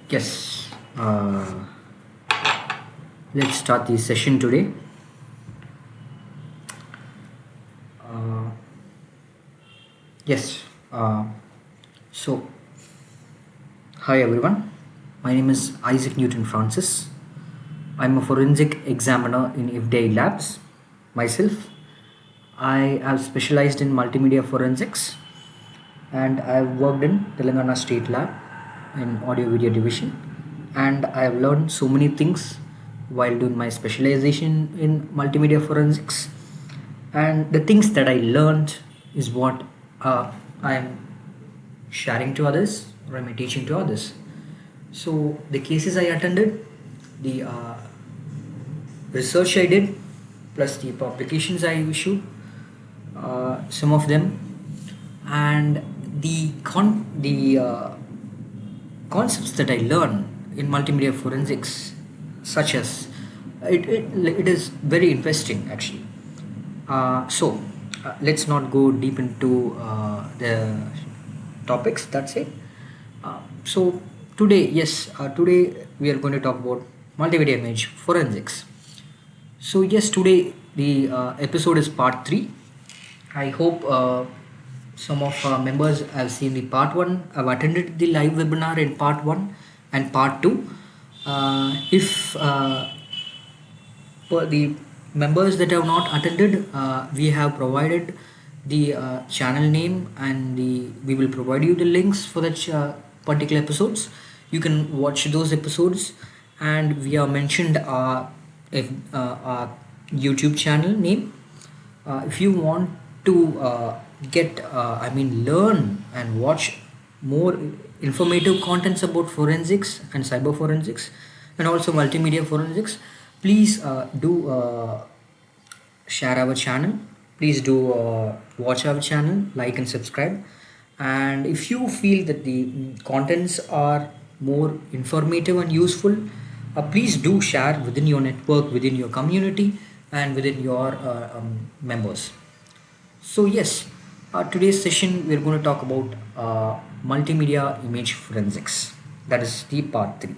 Yes, let's start the session today. Uh, yes, uh, so hi everyone. My name is Isaac Newton Francis. I'm a forensic examiner in FDA Labs. Myself, I have specialized in multimedia forensics and I've worked in Telangana State Lab in audio video division, and I have learned so many things while doing my specialization in multimedia forensics. And the things that I learned is what I'm sharing to others, or I'm teaching to others. So the cases I attended, the research I did, plus the publications I issued, some of them, and the concepts that I learn in multimedia forensics, such as it is very interesting actually. Let's not go deep into the topics. That's it. So today we are going to talk about multimedia image forensics. So yes, today the episode is part 3. I hope some of our members have seen the part 1. I've attended the live webinar in part 1 and part 2. If For the members that have not attended, we have provided the channel name, and we will provide you the links for that particular episodes. You can watch those episodes, and we have mentioned our YouTube channel name. If you want to learn and watch more informative contents about forensics and cyber forensics and also multimedia forensics, please do share our channel. Please do watch our channel, like and subscribe. And if you feel that the contents are more informative and useful, please do share within your network, within your community, and within your members. So yes, today's session we're going to talk about multimedia image forensics. That is the part 3.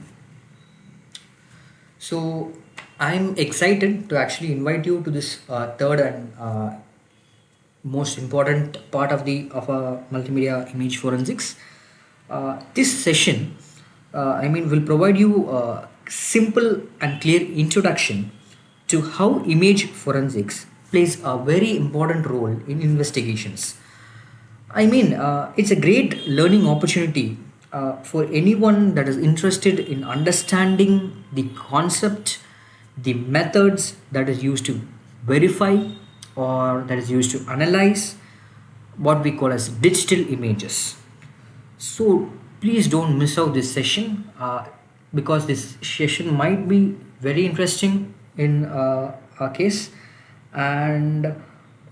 So I'm excited to actually invite you to this third and most important part of multimedia image forensics. This session, will provide you a simple and clear introduction to how image forensics plays a very important role in investigations. It's a great learning opportunity for anyone that is interested in understanding the concept, the methods that is used to verify or that is used to analyze what we call as digital images. So please don't miss out this session because this session might be very interesting in our case. And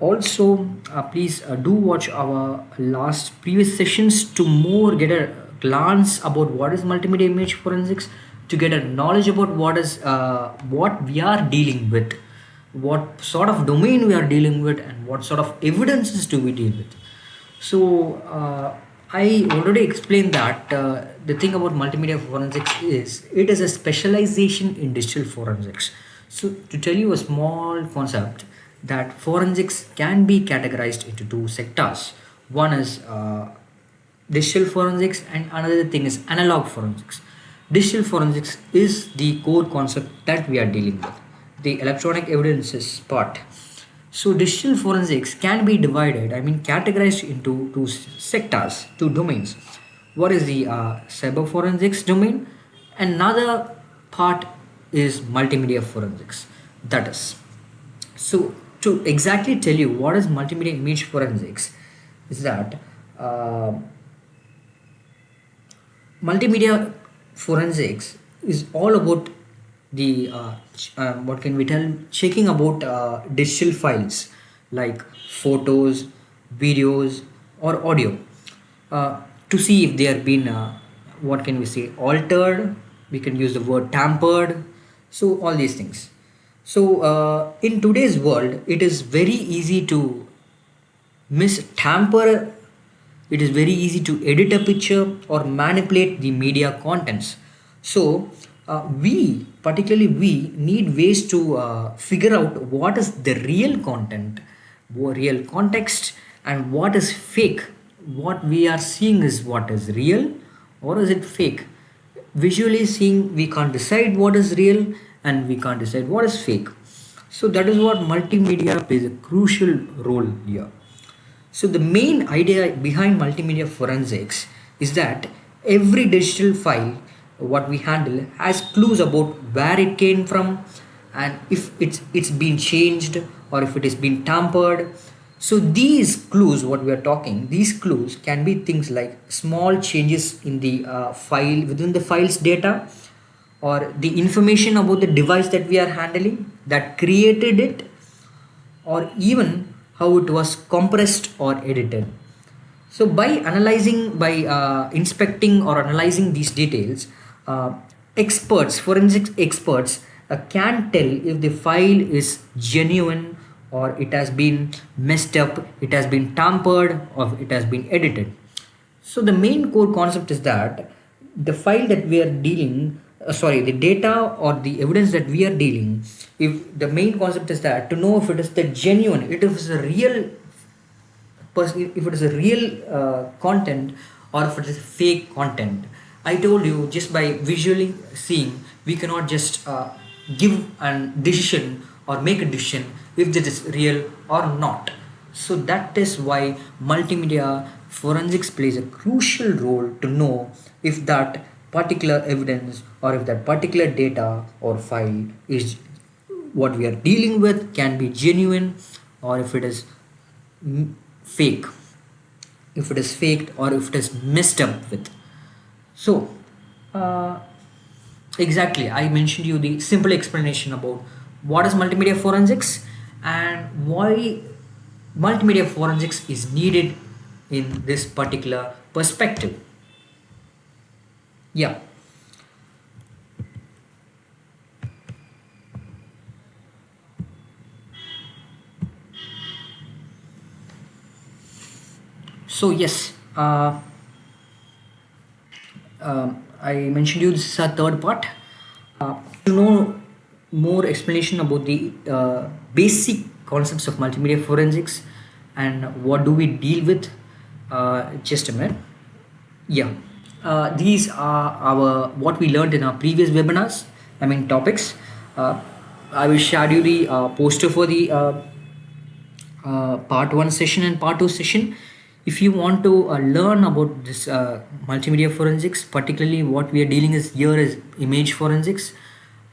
also please do watch our last previous sessions to more get a glance about what is multimedia image forensics, to get a knowledge about what we are dealing with, what sort of domain we are dealing with, and what sort of evidences do we deal with. So I already explained that the thing about multimedia forensics is it is a specialization in digital forensics. So to tell you a small concept, that forensics can be categorized into two sectors. One is digital forensics, and another thing is analog forensics. Digital forensics is the core concept that we are dealing with, the electronic evidences part. So digital forensics can be categorized into two sectors, two domains. What is the cyber forensics domain? Another part is multimedia forensics. That is. So to exactly tell you what is multimedia image forensics is that multimedia forensics is all about the what can we tell checking about digital files like photos, videos, or audio to see if they are been what can we say altered. We can use the word tampered. So all these things. So in today's world, it is very easy to tamper. It is very easy to edit a picture or manipulate the media contents. So particularly we need ways to figure out what is the real content, real context, and what is fake. What we are seeing is what is real, or is it fake? Visually seeing, we can't decide what is real and we can't decide what is fake. So that is what multimedia plays a crucial role here. So the main idea behind multimedia forensics is that every digital file what we handle has clues about where it came from, and if it's been changed or if it has been tampered. So these clues, what we are talking, these clues can be things like small changes in the file, within the file's data, or the information about the device that we are handling that created it, or even how it was compressed or edited. So by analyzing, by inspecting or analyzing these details, forensic experts can tell if the file is genuine, or it has been messed up, it has been tampered, or it has been edited. So the main core concept is that the file that we are dealing, the data or the evidence that we are dealing, if the main concept is that to know if it is the genuine, if it is a real person, if it is a real content, or if it is fake content. I told you, just by visually seeing, we cannot just give a decision or make a decision if this is real or not. So that is why multimedia forensics plays a crucial role to know if that particular evidence or if that particular data or file is what we are dealing with can be genuine, or if it is fake, if it is faked, or if it is messed up with. So uh, exactly, I mentioned you the simple explanation about what is multimedia forensics and why multimedia forensics is needed in this particular perspective. Yeah. So yes, I mentioned you this is a third part. To know more explanation about the basic concepts of multimedia forensics and what do we deal with, just a minute. Yeah, these are our what we learned in our previous webinars. I mean topics. Uh, I will share you the poster for the part 1 session and part 2 session. If you want to learn about this multimedia forensics, particularly what we are dealing is here is image forensics.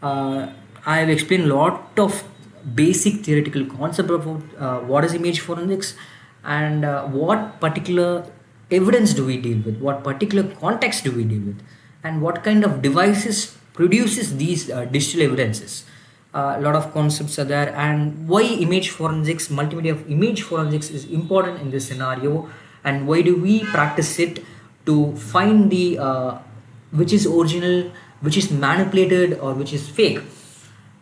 I have explained a lot of basic theoretical concept about what is image forensics, and what particular evidence do we deal with, what particular context do we deal with, and what kind of devices produces these digital evidences. A lot of concepts are there, and why image forensics, multimedia image forensics is important in this scenario, and why do we practice it to find the which is original, which is manipulated, or which is fake.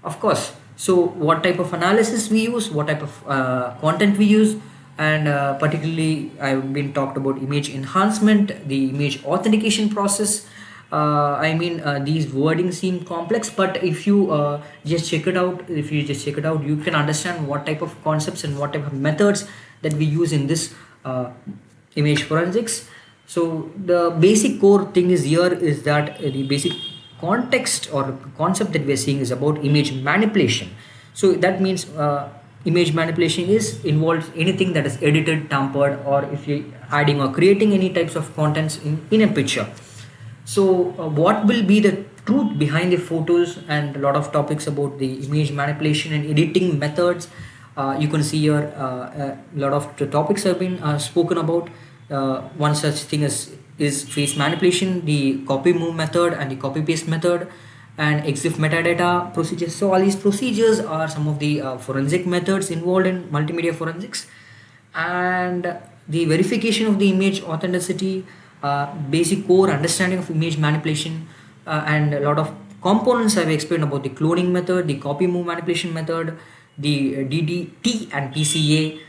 Of course, so what type of analysis we use, what type of content we use, and particularly I've been talked about image enhancement, the image authentication process. These wordings seem complex, but if you just check it out, you can understand what type of concepts and what type of methods that we use in this image forensics. So the basic core thing is here is that the basic context or concept that we are seeing is about image manipulation. So that means image manipulation is involves anything that is edited, tampered, or if you're adding or creating any types of contents in a picture. So what will be the truth behind the photos, and a lot of topics about the image manipulation and editing methods. You can see here a lot of the topics have been spoken about. One such thing is face manipulation, the copy move method and the copy paste method, and exif metadata procedures. So all these procedures are some of the forensic methods involved in multimedia forensics, and the verification of the image authenticity, basic core understanding of image manipulation, and a lot of components I've explained about the cloning method, the copy move manipulation method, the DDT and PCA,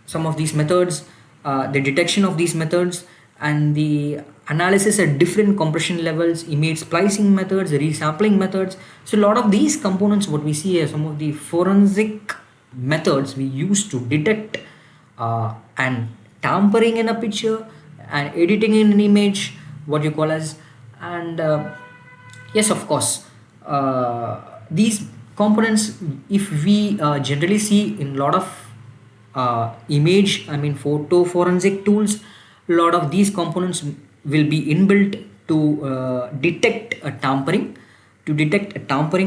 some of these methods, the detection of these methods, and the analysis at different compression levels, image splicing methods, resampling methods. So a lot of these components, what we see are some of the forensic methods we use to detect and tampering in a picture and editing in an image, what you call as, and yes, of course, these components, if we generally see in a lot of photo forensic tools, a lot of these components will be inbuilt to detect a tampering,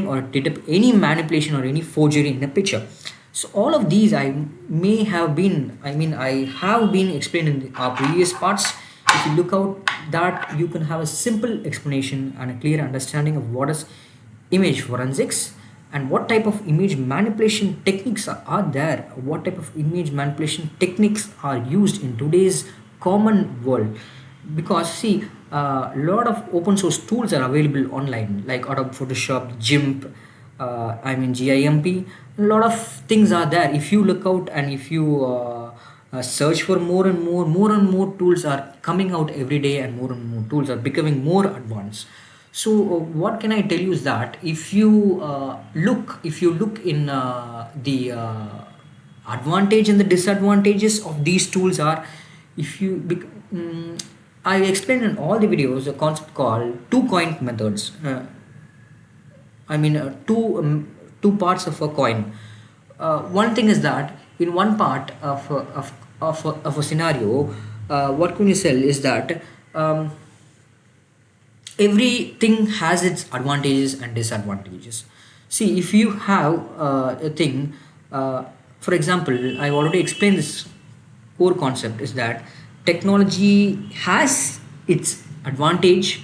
or detect any manipulation or any forgery in a picture. So all of these I have been explained in our previous parts. If you look out that, you can have a simple explanation and a clear understanding of what is image forensics and what type of image manipulation techniques are there, what type of image manipulation techniques are used in today's common world. Because see, a lot of open source tools are available online, like Adobe Photoshop, GIMP, GIMP. A lot of things are there. If you look out and if you search for more and more tools are coming out every day, and more tools are becoming more advanced. So what can I tell you is that if you look in the advantage and the disadvantages of these tools are, if you I explained in all the videos a concept called two coin methods. Two parts of a coin. One thing is that in one part of a scenario, what can you sell is that everything has its advantages and disadvantages. See, if you have a thing, for example, I already explained this core concept is that technology has its advantage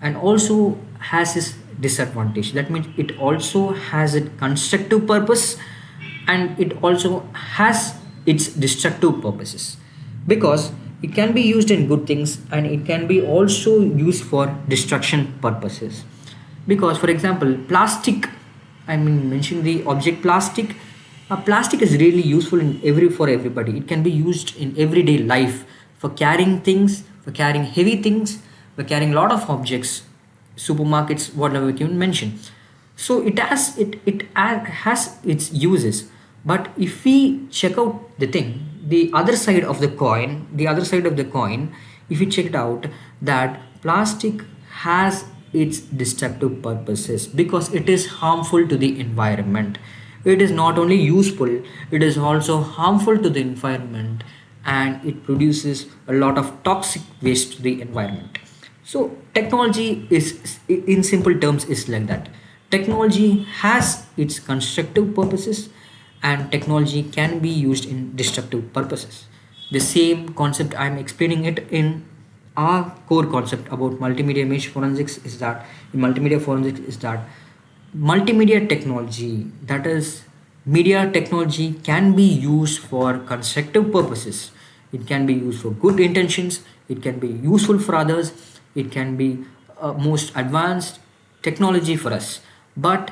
and also has its disadvantage. That means it also has a constructive purpose and it also has its destructive purposes, because it can be used in good things and it can be also used for destruction purposes. Because for example, plastic, mentioning the object plastic, plastic is really useful in for everybody. It can be used in everyday life for carrying things, for carrying heavy things, for carrying a lot of objects, supermarkets, whatever you can mention. So it has its uses. But if we check out the thing, the other side of the coin, if you check it out, that plastic has its destructive purposes because it is harmful to the environment. It is not only useful, it is also harmful to the environment, and it produces a lot of toxic waste to the environment. So technology is, in simple terms, is like that. Technology has its constructive purposes and technology can be used in destructive purposes. The same concept I'm explaining it in our core concept about multimedia image forensics is that multimedia technology, that is media technology, can be used for constructive purposes. It can be used for good intentions, it can be useful for others, it can be most advanced technology for us, but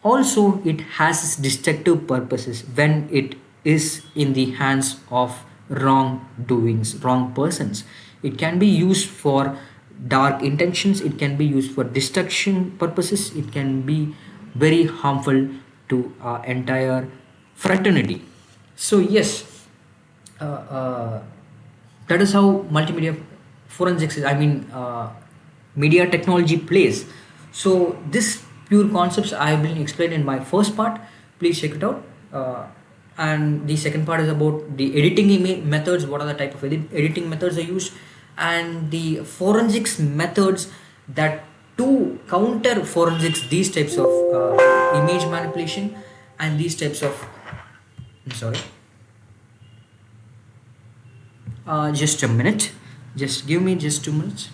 also it has its destructive purposes when it is in the hands of wrong doings, wrong persons. It can be used for dark intentions, it can be used for destruction purposes, it can be very harmful to our entire fraternity. So yes, uh, uh, that is how multimedia forensics is, media technology plays. So this pure concepts I have been explained in my first part, please check it out. And the second part is about the editing methods, what are the type of editing methods are used, and the forensics methods that to counter forensics, these types of image manipulation and these types of, I'm sorry, just a minute, just give me just 2 minutes.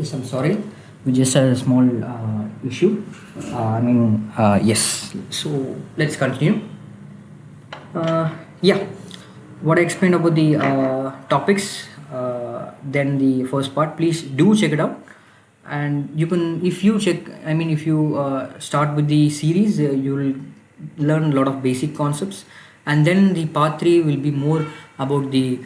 Yes, I'm sorry. We just had a small issue. Yes. So let's continue. Yeah. What I explained about the topics, then the first part, please do check it out. And you can, if you check, if you start with the series, you'll learn a lot of basic concepts. And then the part 3 will be more about the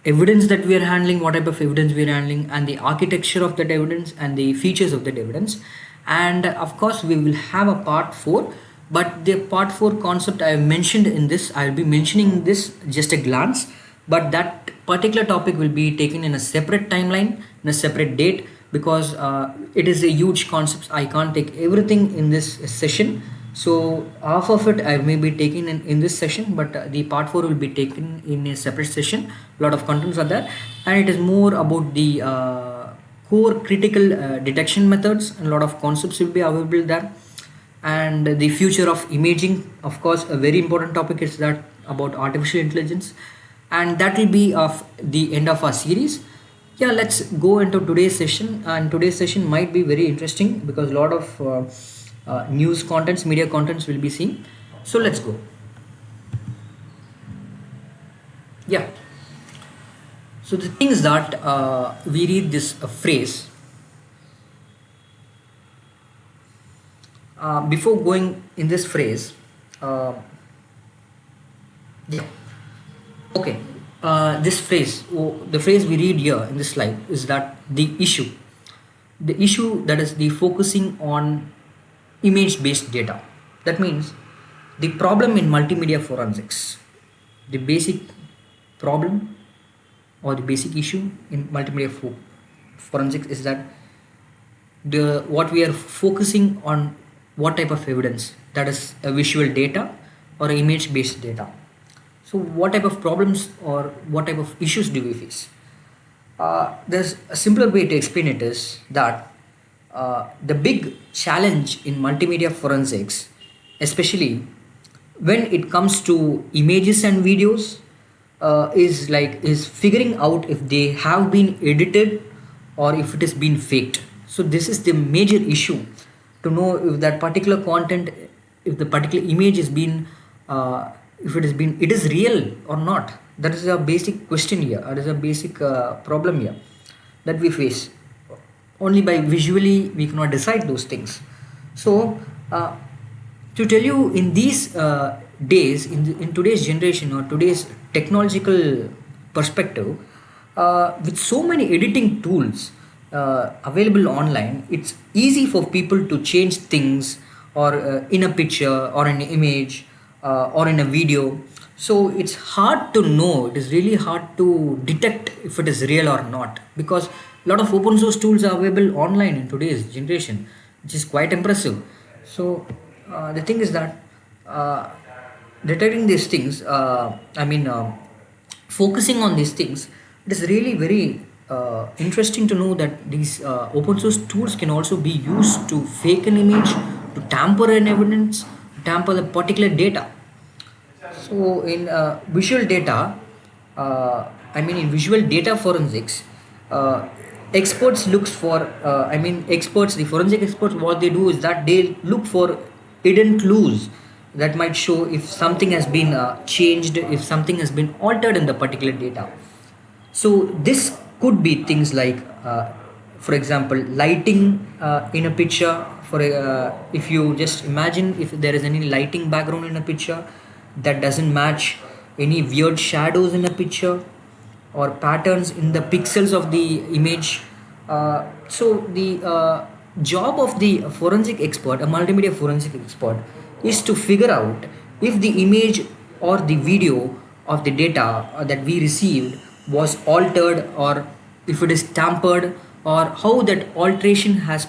evidence that we are handling, what type of evidence we are handling, and the architecture of that evidence and the features of that evidence. And of course, we will have a part 4, but the part 4 concept I have mentioned in this, I'll be mentioning this just a glance, but that particular topic will be taken in a separate timeline, in a separate date, because it is a huge concept. I can't take everything in this session. So half of it I may be taking in this session, but the part 4 will be taken in a separate session. A lot of contents are there, and it is more about the core critical detection methods, and a lot of concepts will be available there. And the future of imaging, of course, a very important topic is that about artificial intelligence, and that will be of the end of our series. Yeah, let's go into today's session, and today's session might be very interesting because a lot of news contents, media contents will be seen. So let's go. Yeah. So the thing is that we read this phrase. Before going in this phrase, yeah, okay. This phrase, the phrase we read here in this slide is that the issue that is the focusing on image-based data. That means the problem in multimedia forensics, the basic problem or the basic issue in multimedia forensics is that what we are focusing on, what type of evidence, that is a visual data or image-based data. So what type of problems or what type of issues do we face? There's a simpler way to explain it is that the big challenge in multimedia forensics, especially when it comes to images and videos, is figuring out if they have been edited or if it has been faked. So this is the major issue, to know if that particular content, if the particular image is been if it is real or not. That is a basic question here. That is a basic problem here that we face. Only by visually we cannot decide those things. So to tell you, in these days, in today's generation or today's technological perspective, with so many editing tools available online, it's easy for people to change things, or in a picture or an image or in a video. So it's hard to know, it is really hard to detect if it is real or not, because a lot of open source tools are available online in today's generation, which is quite impressive. So the thing is that detecting these things, focusing on these things, it is really very interesting to know that these open source tools can also be used to fake an image, to tamper an evidence, tamper the particular data. So in visual data, in visual data forensics, experts looks for, the forensic experts, what they do is that they look for hidden clues that might show if something has been changed, if something has been altered in the particular data. So this could be things like, for example, lighting in a picture. If you just imagine if there is any lighting background in a picture that doesn't match, any weird shadows in a picture or patterns in the pixels of the image. So the job of the forensic expert, a multimedia forensic expert, is to figure out if the image or the video of the data that we received was altered, or if it is tampered, or how that manipulation has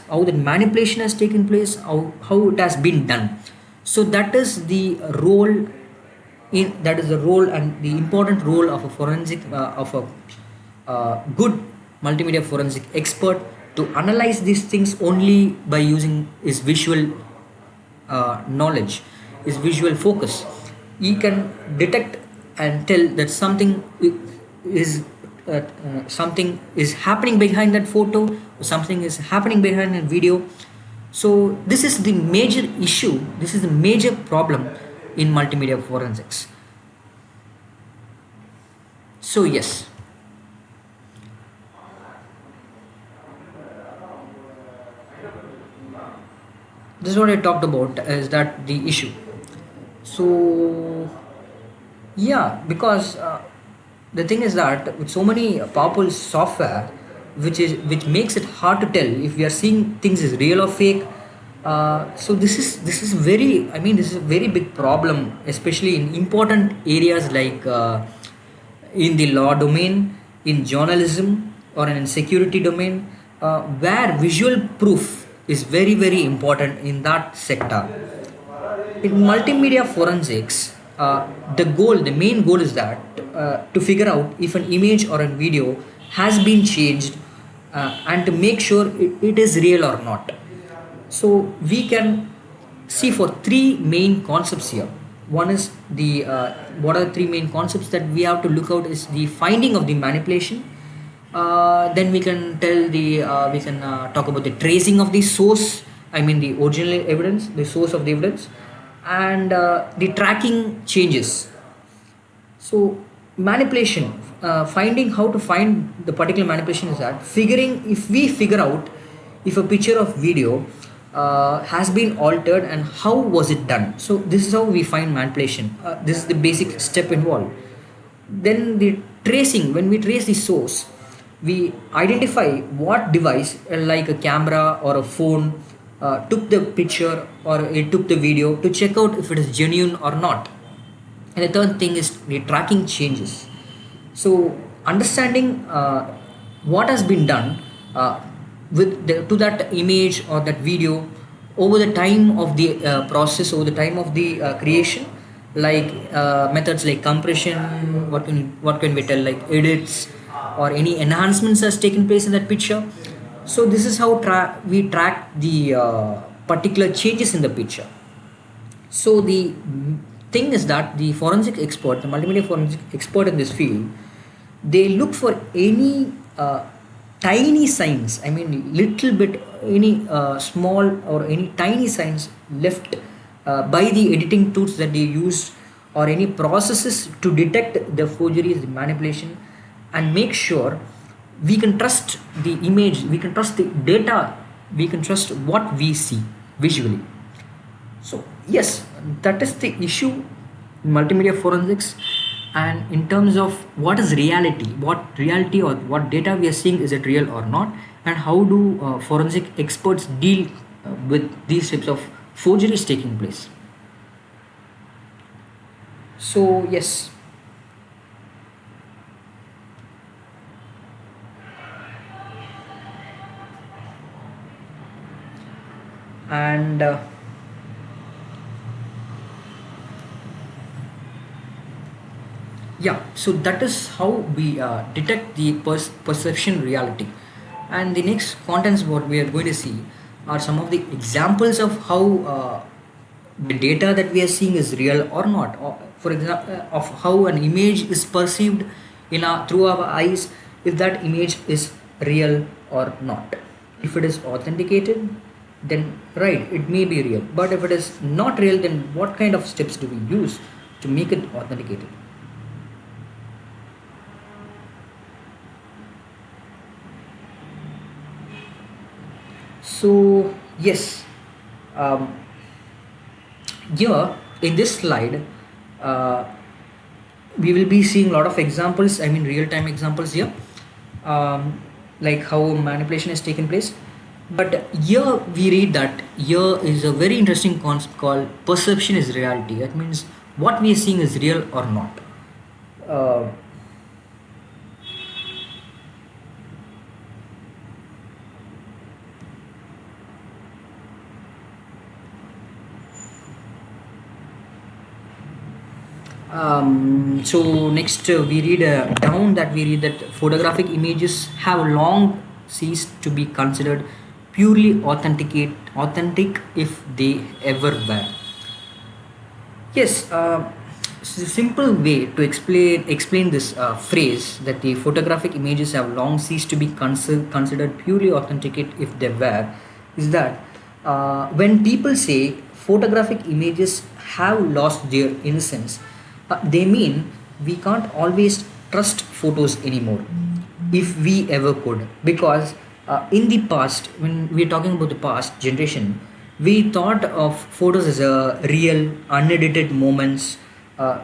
taken place, how it has been done. So that is the role and the important role of a forensic of a good multimedia forensic expert, to analyze these things only by using his visual knowledge, his visual focus. He can detect and tell that something is something is happening behind that photo, something is happening behind that video. So this is the major issue, this is the major problem in multimedia forensics. So yes, this is what I talked about, is that the issue. So yeah, because the thing is that with so many powerful software, which makes it hard to tell if we are seeing things is real or fake. So this is very, I mean, this is a very big problem, especially in important areas like in the law domain, in journalism, or in security domain, where visual proof is very important in that sector. In multimedia forensics, the main goal is that to figure out if an image or a video has been changed, and to make sure it is real or not. So we can see for three main concepts here. One is the what are the three main concepts that we have to look out is the finding of the manipulation. Then we can talk about the tracing of the source. I mean the original evidence, the source of the evidence, and the tracking changes. So manipulation, finding how to find the particular manipulation is that figuring if we figure out if a picture of video has been altered and how was it done. So this is how we find manipulation. This is the basic step involved. Then the tracing, when we trace the source, we identify what device like a camera or a phone took the picture or it took the video to check out if it is genuine or not. And the third thing is the tracking changes. So understanding what has been done to that image or that video over the time of the process, over the time of the creation, like methods like compression, what can we tell, like edits or any enhancements has taken place in that picture. So this is how we track the particular changes in the picture. So the thing is that the forensic expert, the multimedia forensic expert in this field, they look for any tiny signs, I mean little bit, any small or any tiny signs left by the editing tools that they use, or any processes to detect the forgeries, the manipulation, and make sure we can trust the image, we can trust the data, we can trust what we see visually. So yes, that is the issue in multimedia forensics. And in terms of what is reality, or what data we are seeing, is it real or not, and how do forensic experts deal with these types of forgeries taking place. So yes, and yeah, so that is how we detect the perception reality. And the next contents what we are going to see are some of the examples of how the data that we are seeing is real or not, or for example of how an image is perceived through our eyes, if that image is real or not. If it is authenticated, then right, it may be real, but if it is not real, then what kind of steps do we use to make it authenticated? So yes, um, here in this slide, uh, we will be seeing a lot of examples, I mean real-time examples here, like how manipulation has taken place. But here we read that here is a very interesting concept called perception is reality. That means what we are seeing is real or not. uh, so next we read down that we read that photographic images have long ceased to be considered purely authentic if they ever were. Yes, simple way to explain this phrase that the photographic images have long ceased to be considered purely authentic if they were is that when people say photographic images have lost their innocence, they mean we can't always trust photos anymore if we ever could, because in the past, when we're talking about the past generation, we thought of photos as a real unedited moments, uh,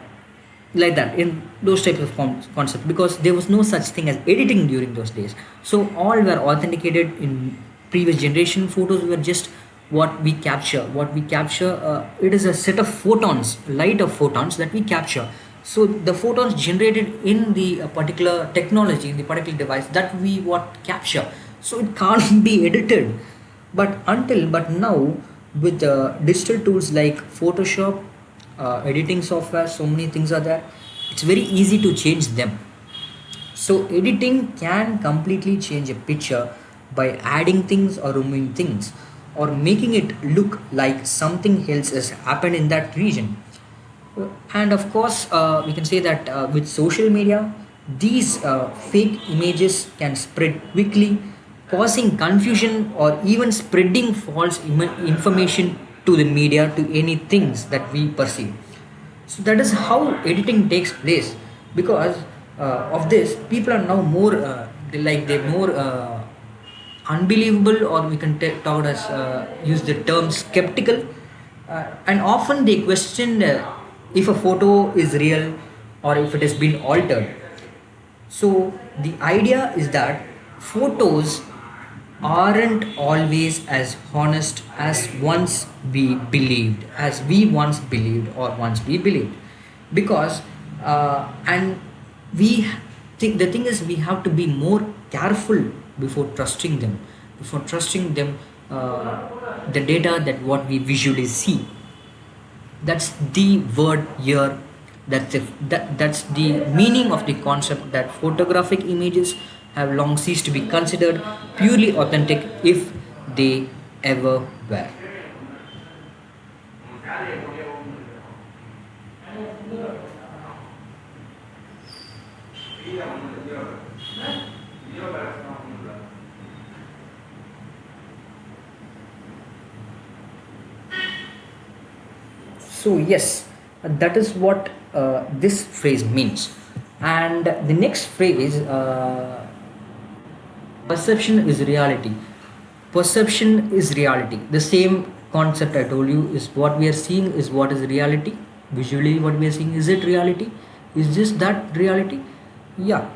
like that, in those types of concept, because there was no such thing as editing during those days. So all were authenticated. In previous generation, photos were just what we capture. It is a set of photons, light of photons that we capture. So the photons generated in the particular technology, in the particular device, that we what capture, so it can't be edited. But now, with digital tools like Photoshop, editing software, so many things are there, it's very easy to change them. So editing can completely change a picture by adding things or removing things, or making it look like something else has happened in that region. And of course, we can say that with social media, these fake images can spread quickly, causing confusion or even spreading false information to the media, to any things that we perceive. So that is how editing takes place. Because of this, people are now more they're more unbelievable, or we can talk as use the term skeptical, and often they question if a photo is real or if it has been altered. So the idea is that photos aren't always as honest as we once believed, or once we believed, because and we think the thing is we have to be more careful before trusting them, the data that what we visually see. That's the word here. That's the meaning of the concept that photographic images have long ceased to be considered purely authentic if they ever were. So yes, that is what this phrase means. And the next phrase, perception is reality. Perception is reality. The same concept I told you is what we are seeing is what is reality. Visually, what we are seeing, is it reality? Is this that reality? Yeah.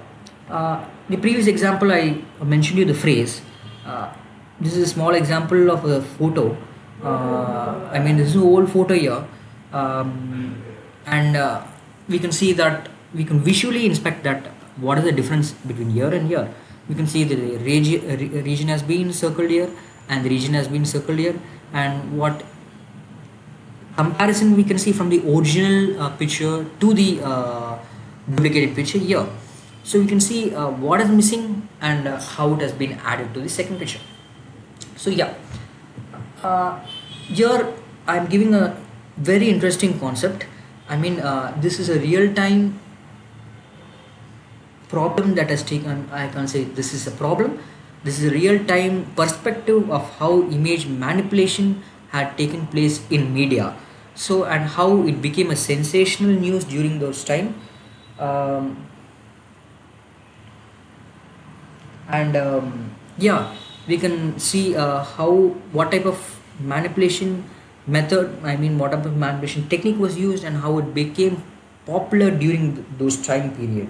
The previous example I mentioned you the phrase. Uh, this is a small example of a photo. I mean, this is an old photo here, and we can see that we can visually inspect that what is the difference between here and here. We can see the region has been circled here, and the region has been circled here, and what comparison we can see from the original picture to the duplicated picture here. So we can see what is missing, and how it has been added to the second picture. So yeah, uh, here I'm giving a very interesting concept. I mean, this is a real time problem that has taken, I can't say this is a problem, this is a real time perspective of how image manipulation had taken place in media. So, and how it became a sensational news during those time. um, and yeah, we can see how what type of manipulation method, I mean what type of manipulation technique was used, and how it became popular during those time period.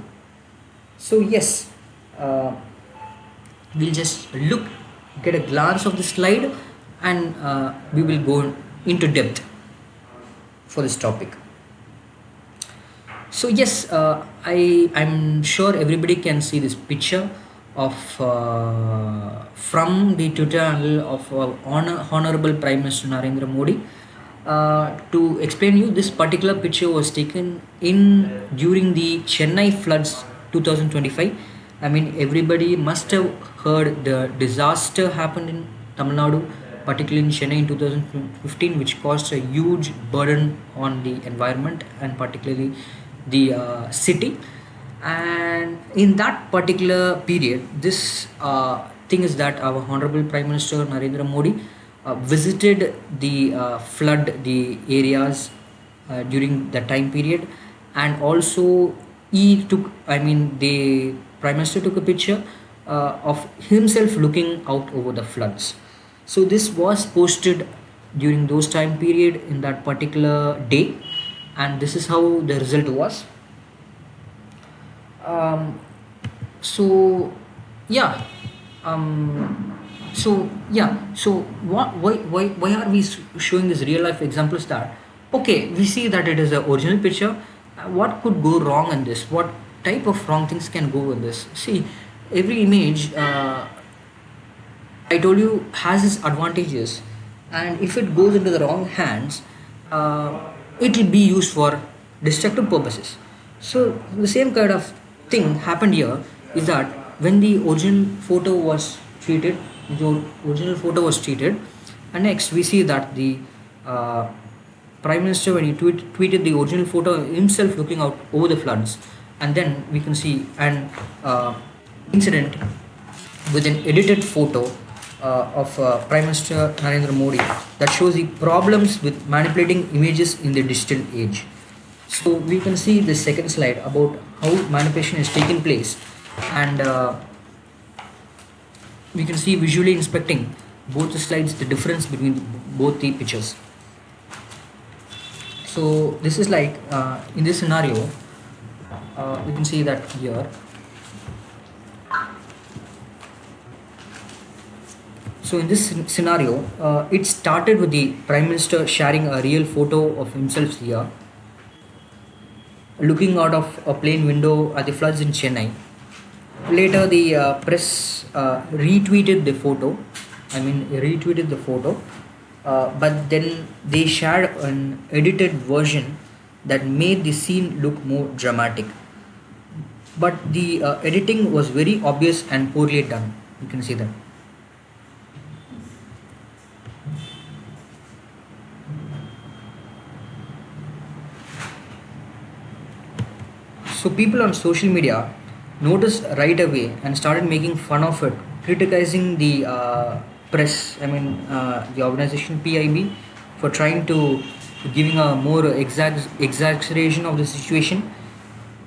So yes, uh, we'll just get a glance of the slide, and we will go into depth for this topic. So yes, I'm sure everybody can see this picture of from the Twitter handle of Honorable Prime Minister Narendra Modi. To explain you, this particular picture was taken in during the Chennai floods 2025. I mean, everybody must have heard the disaster happened in Tamil Nadu, particularly in Chennai in 2015, which caused a huge burden on the environment and particularly the city. And in that particular period, this thing is that our Honorable Prime Minister Narendra Modi visited the flood the areas during the time period, and also he took, I mean, the Prime Minister took a picture of himself looking out over the floods. So this was posted during those time period in that particular day, and this is how the result was. um, so yeah so why are we showing this real life examples? That okay, we see that it is the original picture. What could go wrong in this? What type of wrong things can go in this? See, every image, I told you, has its advantages, and if it goes into the wrong hands, it will be used for destructive purposes. So the same kind of thing happened here, is that when the original photo was treated, the original photo was treated, and next we see that the uh, Prime Minister, when he tweeted the original photo himself looking out over the floods, and then we can see an incident with an edited photo of Prime Minister Narendra Modi that shows the problems with manipulating images in the digital age. So we can see the second slide about how manipulation is taking place, and we can see visually inspecting both the slides the difference between both the pictures. So this is like in this scenario, we can see that here. So in this scenario, it started with the Prime Minister sharing a real photo of himself here, looking out of a plane window at the floods in Chennai. Later, the press retweeted the photo. I mean, retweeted the photo, but then they shared an edited version that made the scene look more dramatic. But the editing was very obvious and poorly done. You can see that. So people on social media noticed right away and started making fun of it, criticizing the press. I mean, the organization PIB for trying to giving a more exaggeration of the situation.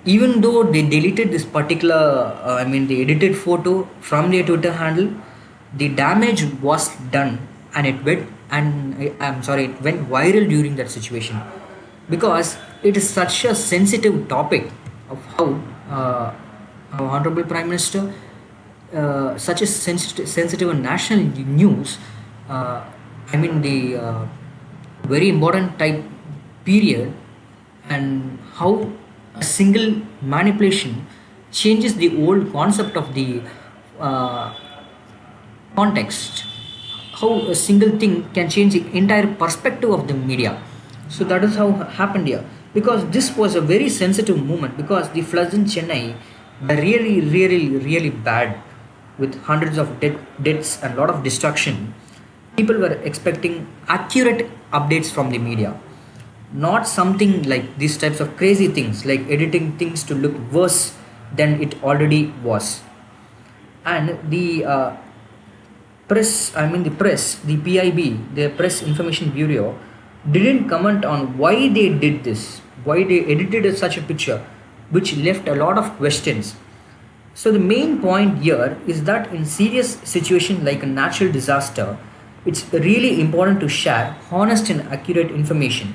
Even though they deleted this particular, I mean, the edited photo from their Twitter handle, the damage was done, and it went, and I'm sorry, it went viral during that situation, because it is such a sensitive topic of how our Honorable Prime Minister, such a sensitive and national news, I mean, the very important type period, and how a single manipulation changes the old concept of the uh, context, how a single thing can change the entire perspective of the media. So that is how happened here, because this was a very sensitive moment, because the floods in Chennai were really bad, with hundreds of deaths and a lot of destruction. People were expecting accurate updates from the media, not something like these types of crazy things like editing things to look worse than it already was. And the press, I mean, the press, the PIB, the Press Information Bureau, didn't comment on why they did this, why they edited such a picture, which left a lot of questions. So the main point here is that in serious situation like a natural disaster, it's really important to share honest and accurate information.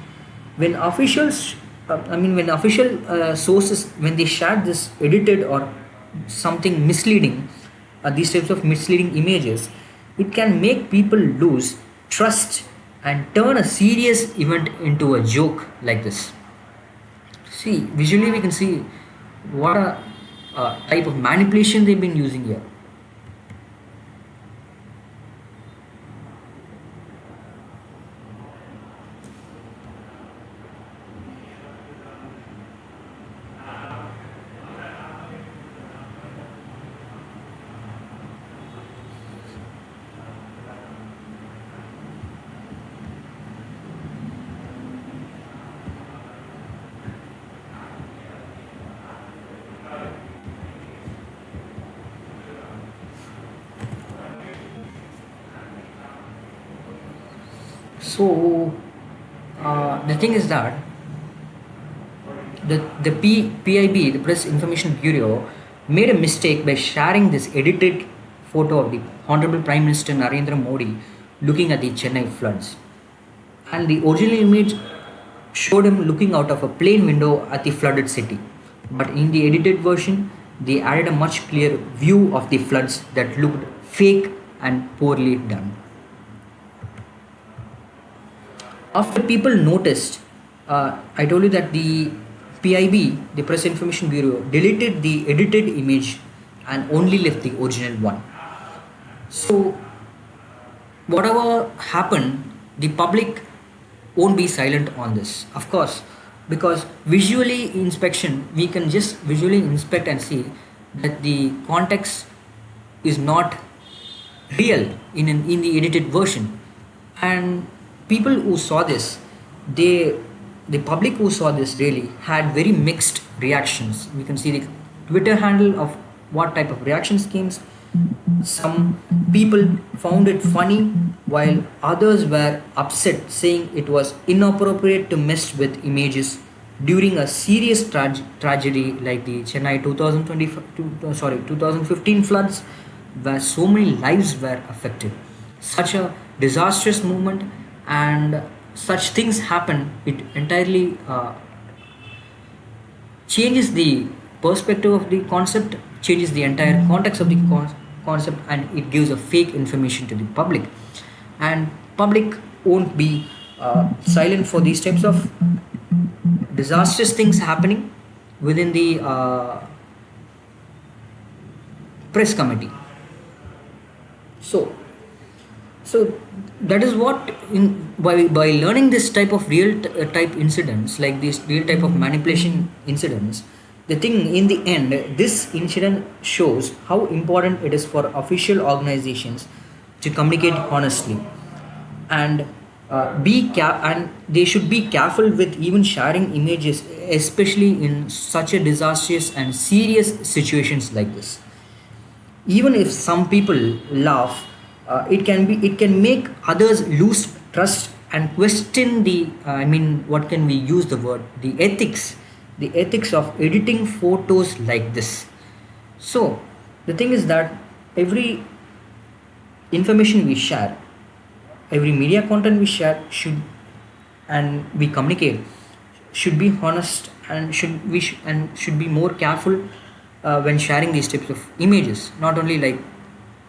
When officials, when official sources, when they share this edited or something misleading, these types of misleading images, it can make people lose trust and turn a serious event into a joke like this. See, visually we can see what a type of manipulation they've been using here. So the thing is that PIB, the Press Information Bureau, made a mistake by sharing this edited photo of the Honorable Prime Minister Narendra Modi looking at the Chennai floods. And the original image showed him looking out of a plane window at the flooded city. But in the edited version, they added a much clearer view of the floods that looked fake and poorly done. After people noticed, I told you that the PIB, the Press Information Bureau, deleted the edited image and only left the original one. So, whatever happened, the public won't be silent on this, of course, because visually inspection, we can just visually inspect and see that the context is not real in the edited version. And people who saw this, they the public who saw this really had very mixed reactions. We can see the Twitter handle of what type of reactions came. Some people found it funny, while others were upset, saying it was inappropriate to mess with images during a serious tragedy like the Chennai 2015 floods, where so many lives were affected. Such a disastrous movement, and such things happen, it entirely changes the perspective of the concept, changes the entire context of the concept, and it gives a fake information to the public. And public won't be silent for these types of disastrous things happening within the press committee. So so that is what by learning this type of type incidents, like this real type of manipulation incidents, the thing in the end, this incident shows how important it is for official organizations to communicate honestly, and and they should be careful with even sharing images, especially in such a disastrous and serious situations like this. Even if some people laugh, it can make others lose trust and question the what can we use the word, the ethics of editing photos like this. So the thing is that every information we share, every media content we share should, and we communicate, should be honest, and should be more careful when sharing these types of images, not only like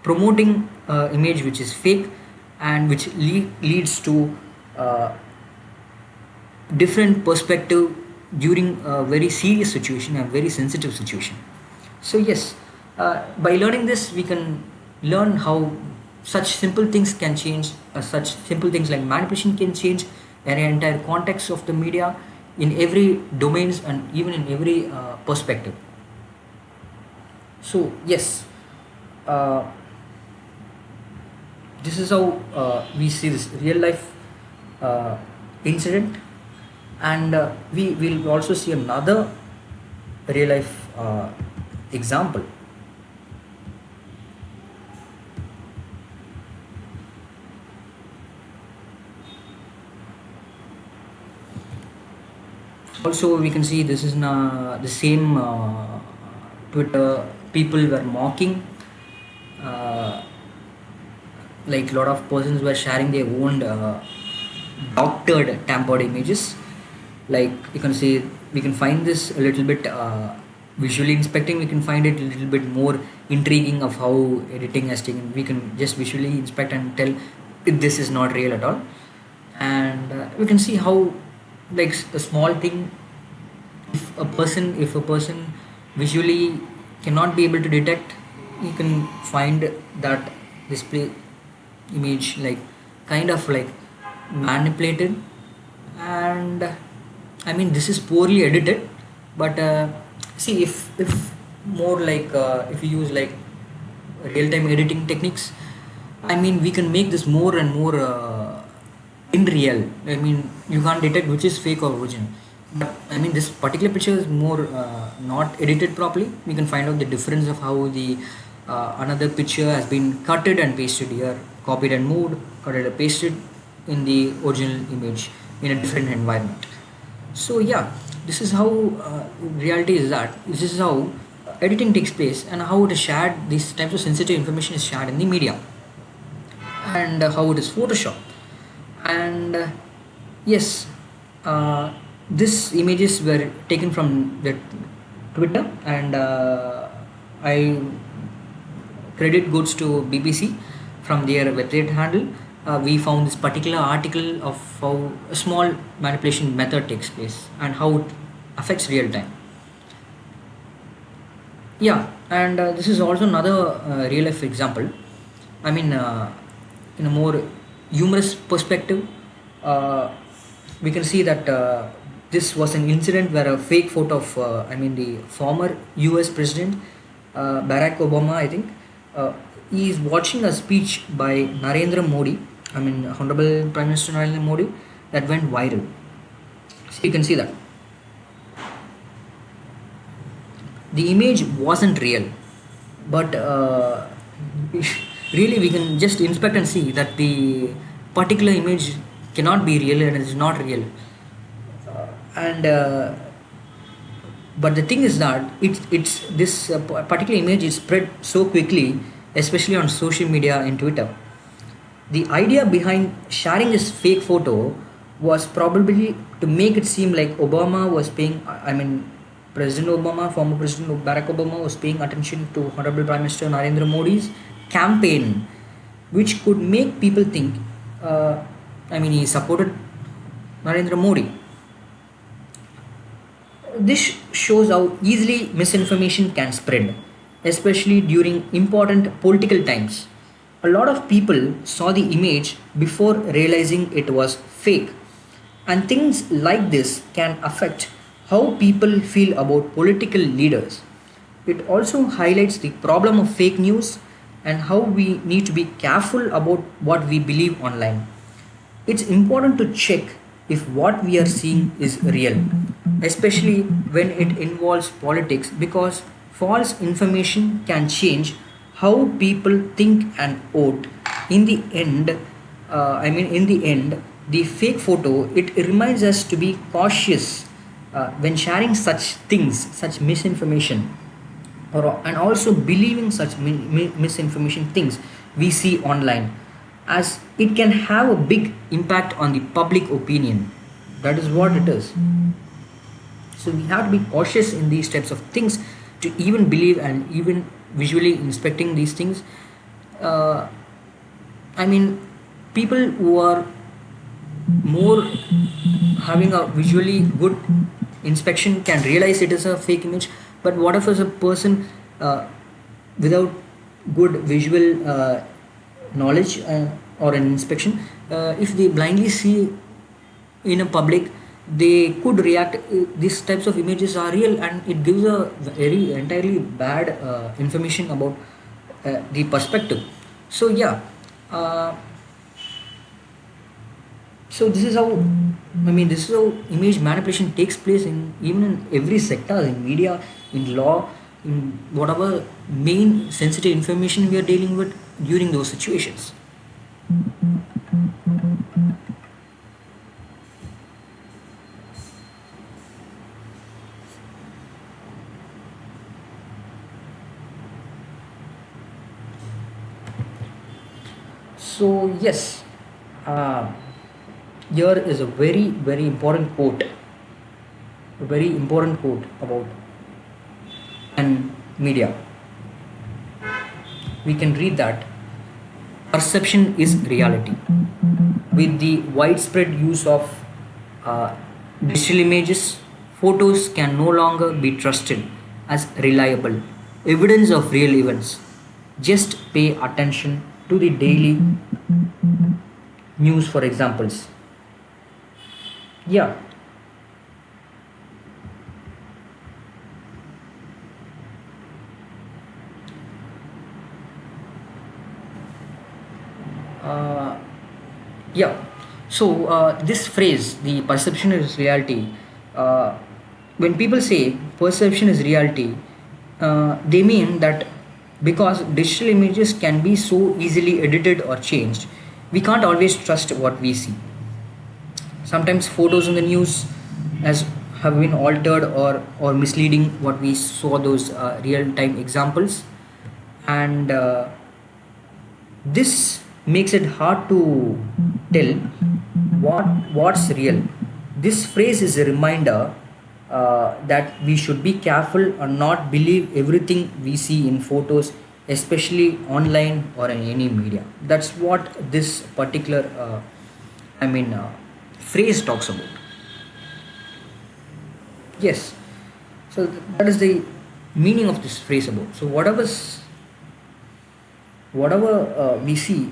promoting image which is fake and which leads to different perspective during a very serious situation and very sensitive situation. So yes, by learning this, we can learn how such simple things can change, such simple things like manipulation can change an entire context of the media in every domains and even in every perspective. So yes, this is how we see this real life incident, and we will also see another real life example. Also, we can see this is the same Twitter. People were mocking, like a lot of persons were sharing their own doctored tampered images. Like you can see, we can find this a little bit visually inspecting, we can find it a little bit more intriguing of how editing has taken. We can just visually inspect and tell if this is not real at all. And we can see how, like, a small thing, if a person visually cannot be able to detect, you can find that display image like kind of like manipulated. And this is poorly edited, but see, if more like if you use like real-time editing techniques, we can make this more and more in real. You can't detect which is fake or original, but this particular picture is more not edited properly. We can find out the difference of how the another picture has been cutted and pasted here, copied and moved, cutted and pasted, in the original image in a different environment. So yeah, this is how reality is that this is how editing takes place and how it is shared. These types of sensitive information is shared in the media, and how it is Photoshop. And yes, uh, these images were taken from the Twitter, and I credit goes to BBC from their website handle. We found this particular article of how a small manipulation method takes place and how it affects real time. Yeah, and this is also another real life example. I mean, in a more humorous perspective, uh, we can see that this was an incident where a fake photo of, the former US President Barack Obama, I think, uh, he is watching a speech by Narendra Modi, Honorable Prime Minister Narendra Modi, that went viral. So you can see that the image wasn't real, but really we can just inspect and see that the particular image cannot be real and it is not real. And But the thing is that it's this particular image is spread so quickly, especially on social media and Twitter. The idea behind sharing this fake photo was probably to make it seem like Obama was paying, President Obama, former President Barack Obama was paying attention to Honorable Prime Minister Narendra Modi's campaign, which could make people think, he supported Narendra Modi. This shows how easily misinformation can spread, especially during important political times. A lot of people saw the image before realizing it was fake, and things like this can affect how people feel about political leaders. It also highlights the problem of fake news and how we need to be careful about what we believe online. It's important to check if what we are seeing is real, especially when it involves politics, because false information can change how people think and vote. In the end, in the end, the fake photo it reminds us to be cautious when sharing such things, such misinformation, and also believing such misinformation things we see online, as it can have a big impact on the public opinion. That is what it is. So we have to be cautious in these types of things to even believe and even visually inspecting these things. uh, I mean, people who are more having a visually good inspection can realize it is a fake image. But what if as a person without good visual knowledge or an inspection, if they blindly see in a public, they could react these types of images are real, and it gives a very entirely bad information about the perspective. So yeah, uh, so this is how image manipulation takes place in even in every sector, in media, in law, in whatever main sensitive information we are dealing with during those situations. So yes, uh, here is a very important quote, a very important quote about and media. We can read that perception is reality. With the widespread use of uh, digital images, photos can no longer be trusted as reliable evidence of real events. Just pay attention to the daily news, for examples. Yeah, uh, yeah. So this phrase, the perception is reality. Uh, when people say perception is reality, they mean that because digital images can be so easily edited or changed, we can't always trust what we see. Sometimes photos in the news as have been altered or misleading what we saw those real time examples, and this makes it hard to tell what's real. This phrase is a reminder that we should be careful and not believe everything we see in photos, especially online or in any media. That's what this particular I mean phrase talks about. Yes, so that is the meaning of this phrase about. So whatever we see,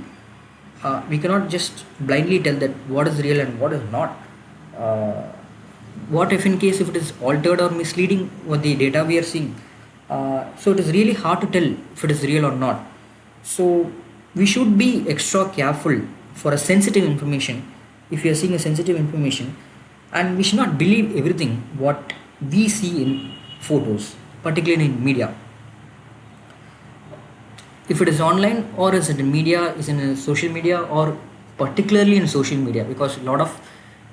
we cannot just blindly tell that what is real and what is not. uh, what if in case if it is altered or misleading what the data we are seeing, so it is really hard to tell if it is real or not. So we should be extra careful for a sensitive information. If we are seeing a sensitive information, and we should not believe everything what we see in photos, particularly in media. If it is online or is it in media, is in a social media, or particularly in social media, because a lot of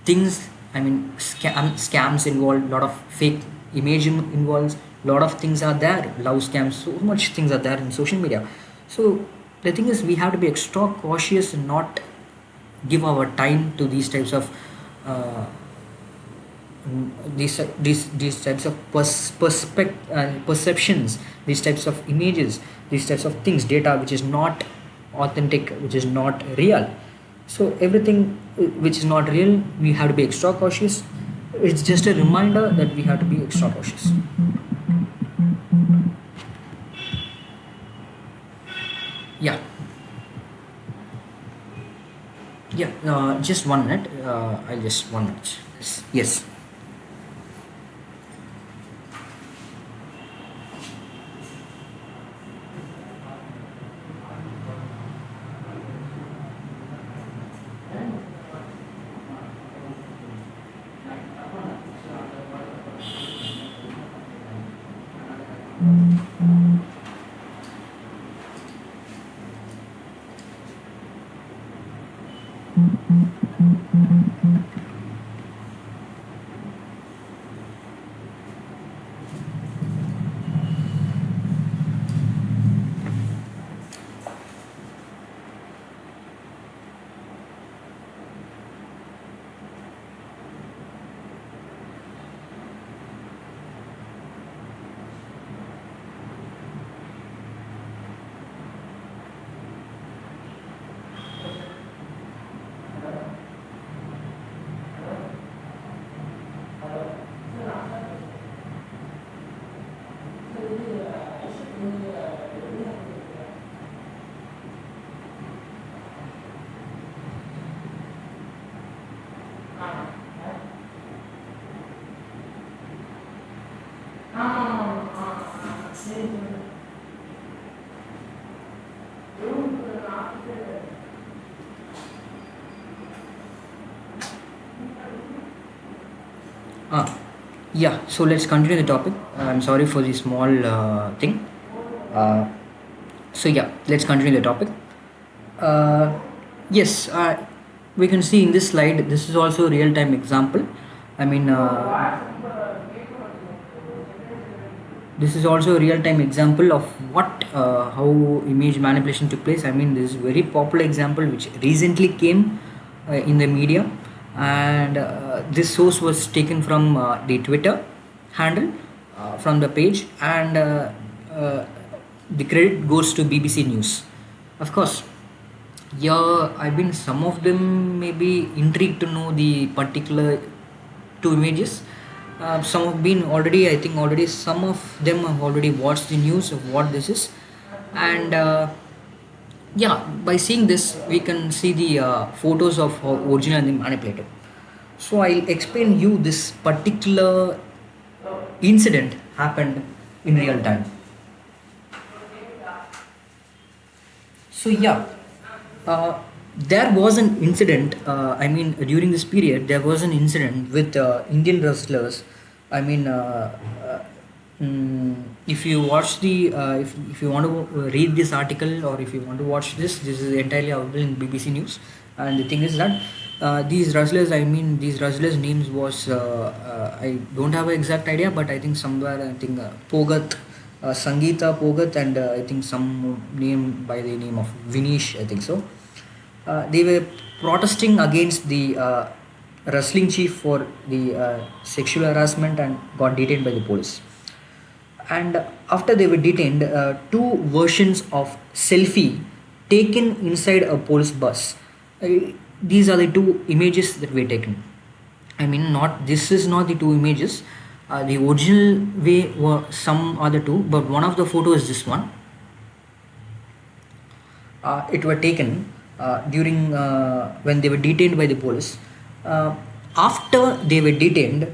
things, I mean scams involved, a lot of fake image involves, a lot of things are there, love scams, so much things are there in social media. So the thing is we have to be extra cautious and not give our time to these types of uh, these types of perceptions, these types of images, these types of things, data which is not authentic, which is not real. So everything which is not real, we have to be extra cautious. It's just a reminder that we have to be extra cautious. Yeah, yeah. Just 1 minute. I'll just 1 minute. Yes. Yes. Ah, yeah. So let's continue the topic. I'm sorry for the small thing. Uh, so yeah, let's continue the topic. Uh, yes, we can see in this slide. This is also a real-time example. I mean, this is also a real-time example of what how image manipulation took place. I mean, this is very popular example which recently came in the media, and this source was taken from the Twitter handle, from the page, and uh, the credit goes to BBC News. Of course, yeah, I've been some of them may be intrigued to know the particular two images. Some have been already, I think already some of them have already watched the news of what this is, and yeah, by seeing this we can see the photos of how original and manipulated. So I'll explain you this particular incident happened in real time. So yeah, there was an incident. I mean, during this period, there was an incident with Indian wrestlers. I mean, If you watch the if you want to read this article, or if you want to watch this is entirely available in BBC News. And the thing is that these wrestlers, I mean, these wrestlers names was I don't have an exact idea, but I think somewhere, I think Pogat, Sangeeta Pogat, and I think some name by the name of Vinish, I think so. They were protesting against the wrestling chief for the sexual harassment, and got detained by the police. And after they were detained, two versions of selfie taken inside a police bus. These are the two images that were taken. I mean, not this is not the two images. The original way were some other two, but one of the photos is this one. It were taken during when they were detained by the police. After they were detained,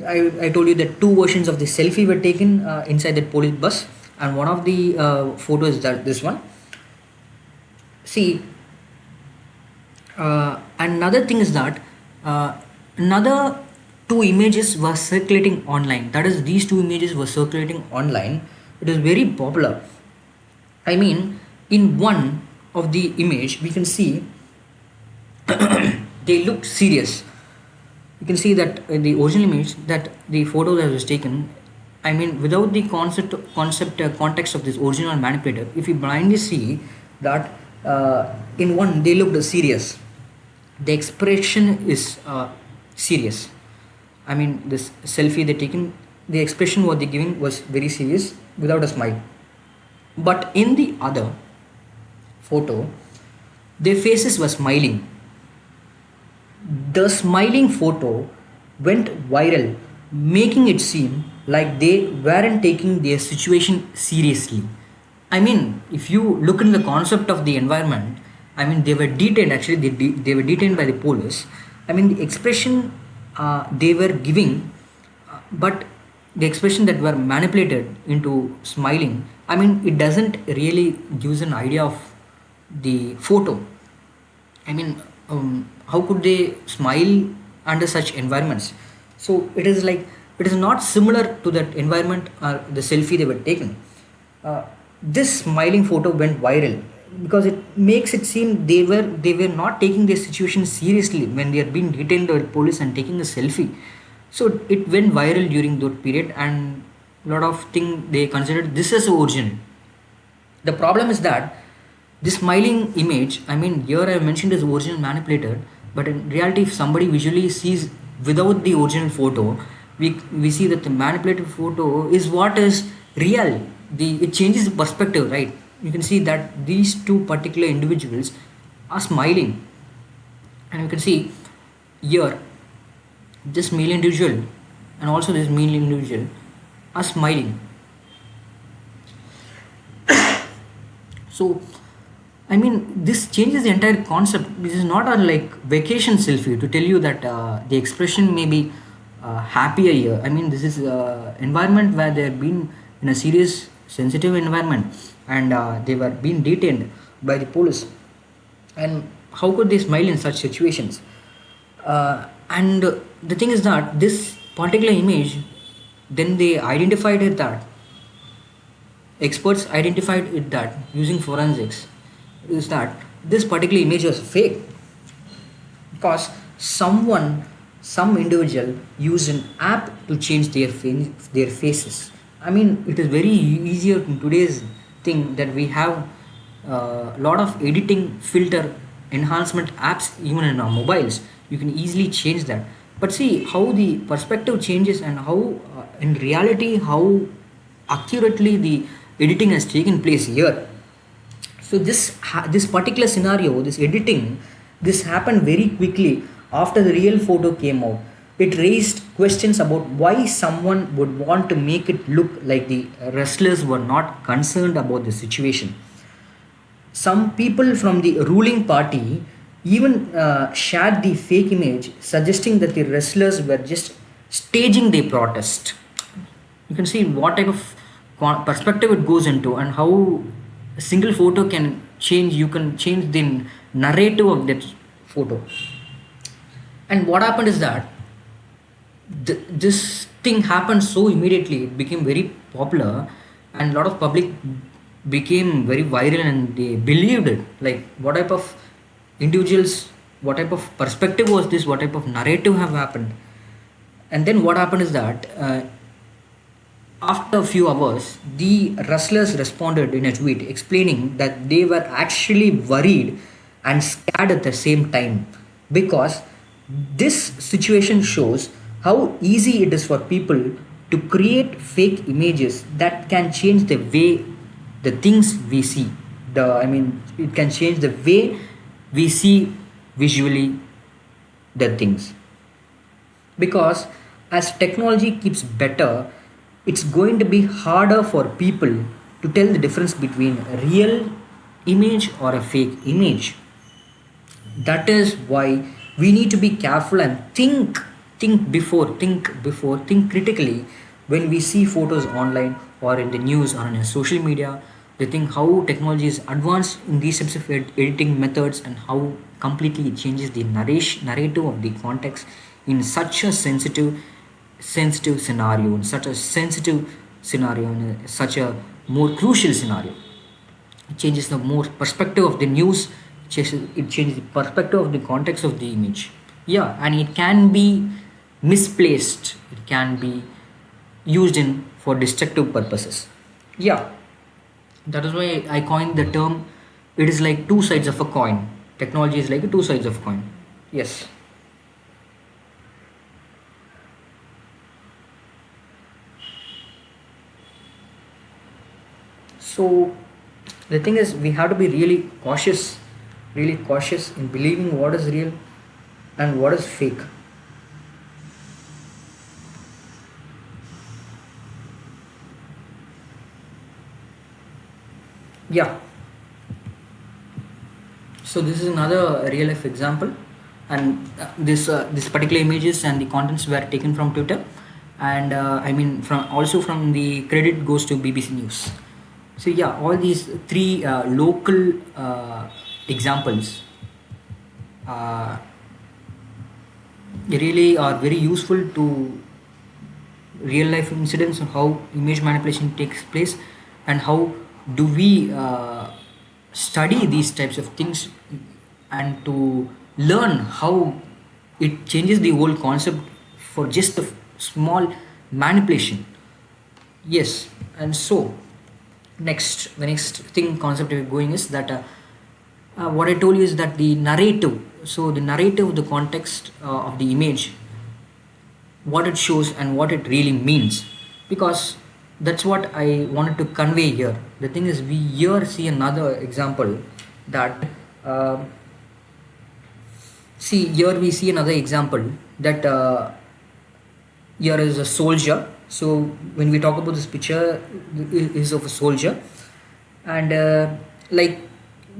I told you that two versions of the selfie were taken inside that police bus, and one of the photos is that this one. See, another thing is that another two images were circulating online. That is, these two images were circulating online. It is very popular. I mean, in one of the image, we can see they look serious. You can see that in the original image, that the photo that was taken, I mean, without the context of this original manipulator, if you blindly see that in one they looked serious, the expression is serious. I mean, this selfie they taken, the expression what they giving was very serious without a smile. But in the other photo, their faces were smiling. The smiling photo went viral, making it seem like they weren't taking their situation seriously. I mean, if you look in the concept of the environment, I mean, they were detained, actually, they were detained by the police. I mean, the expression they were giving, but the expression that were manipulated into smiling, I mean, it doesn't really gives an idea of the photo. I mean, how could they smile under such environments? So it is like, it is not similar to that environment or the selfie they were taken. This smiling photo went viral because it makes it seem they were not taking their situation seriously when they are being detained by police and taking a selfie. So it went viral during that period, and a lot of things they considered this as original. The problem is that this smiling image, I mean, here I mentioned as original manipulated, but in reality, if somebody visually sees without the original photo, we see that the manipulated photo is what is real. It changes the perspective, right? You can see that these two particular individuals are smiling, and you can see here this male individual and also this male individual are smiling. So I mean, this changes the entire concept. This is not a like vacation selfie to tell you that the expression may be happier here. I mean, this is environment where they have been in a serious, sensitive environment, and they were being detained by the police. And how could they smile in such situations? And the thing is that this particular image, then they identified it that experts identified it that using forensics is that this particular image was fake, because some individual used an app to change their faces. I mean, it is very easier in today's thing that we have a lot of editing filter enhancement apps even in our mobiles. You can easily change that. But see how the perspective changes, and how in reality how accurately the editing has taken place here. So this particular scenario, this editing, this happened very quickly after the real photo came out. It raised questions about why someone would want to make it look like the wrestlers were not concerned about the situation. Some people from the ruling party even shared the fake image, suggesting that the wrestlers were just staging the protest. You can see what type of perspective it goes into, and how a single photo can change. You can change the narrative of that photo. And what happened is that this thing happened so immediately. It became very popular, and a lot of public became very viral, and they believed it. Like, what type of individuals, what type of perspective was this? What type of narrative have happened? And then what happened is that after a few hours, the wrestlers responded in a tweet explaining that they were actually worried and scared at the same time, because this situation shows how easy it is for people to create fake images that can change the way the things we see. It can change the way we see visually the things, because as technology keeps better, it's going to be harder for people to tell the difference between a real image or a fake image. That is why we need to be careful and think critically when we see photos online or in the news or in a social media. They think how technology is advanced in these types of editing methods, and how completely it changes the narrative of the context in such a sensitive scenario, in such a sensitive scenario, in such a more crucial scenario. It changes the more perspective of the news. It changes the perspective of the context of the image. Yeah, and it can be misplaced. It can be used in for destructive purposes. Yeah, that is why I coined the term. It is like two sides of a coin. Technology is like a two sides of coin. Yes. So the thing is, we have to be really cautious in believing what is real and what is fake. Yeah. So this is another real life example, and this particular images and the contents were taken from Twitter, and from the credit goes to BBC News. So yeah, all these three local examples uh, really are very useful to real life incidents on how image manipulation takes place, and how do we study these types of things, and to learn how it changes the whole concept for just a small manipulation. Yes. And so the next thing concept we're going is that what I told you is that the narrative, so the narrative, the context of the image, what it shows and what it really means, because that's what I wanted to convey here. The thing is, we here see another example that see here we see another example that here is a soldier. So when we talk about this picture, is of a soldier, and like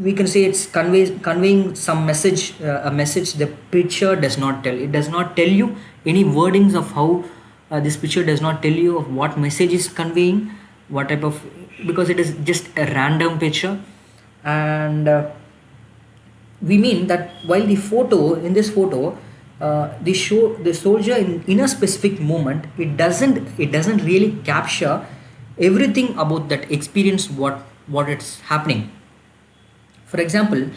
we can say it's conveying some message, a message the picture does not tell. It does not tell you any wordings of how this picture does not tell you of what message is conveying, what type of, because it is just a random picture. And we mean that while the photo, in this photo, they show the soldier in a specific moment, it doesn't really capture everything about that experience, what it's happening. For example,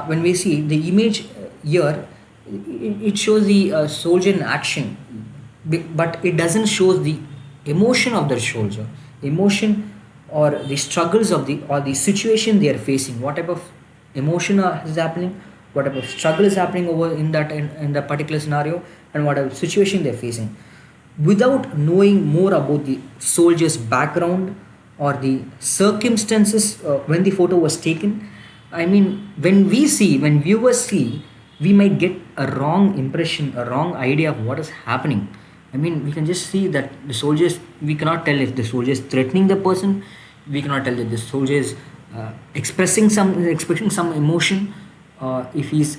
when we see the image here, it shows the soldier in action, but it doesn't show the emotion of the soldier, emotion or the struggles of the or the situation they are facing. What type of emotion is happening? What type of struggle is happening over in that particular scenario, and what type of situation they're facing, without knowing more about the soldier's background or the circumstances when the photo was taken. When viewers see, we might get a wrong impression, a wrong idea of what is happening. We can just see that the soldiers, we cannot tell if the soldier is threatening the person. We cannot tell that the soldier is expressing some emotion, if he's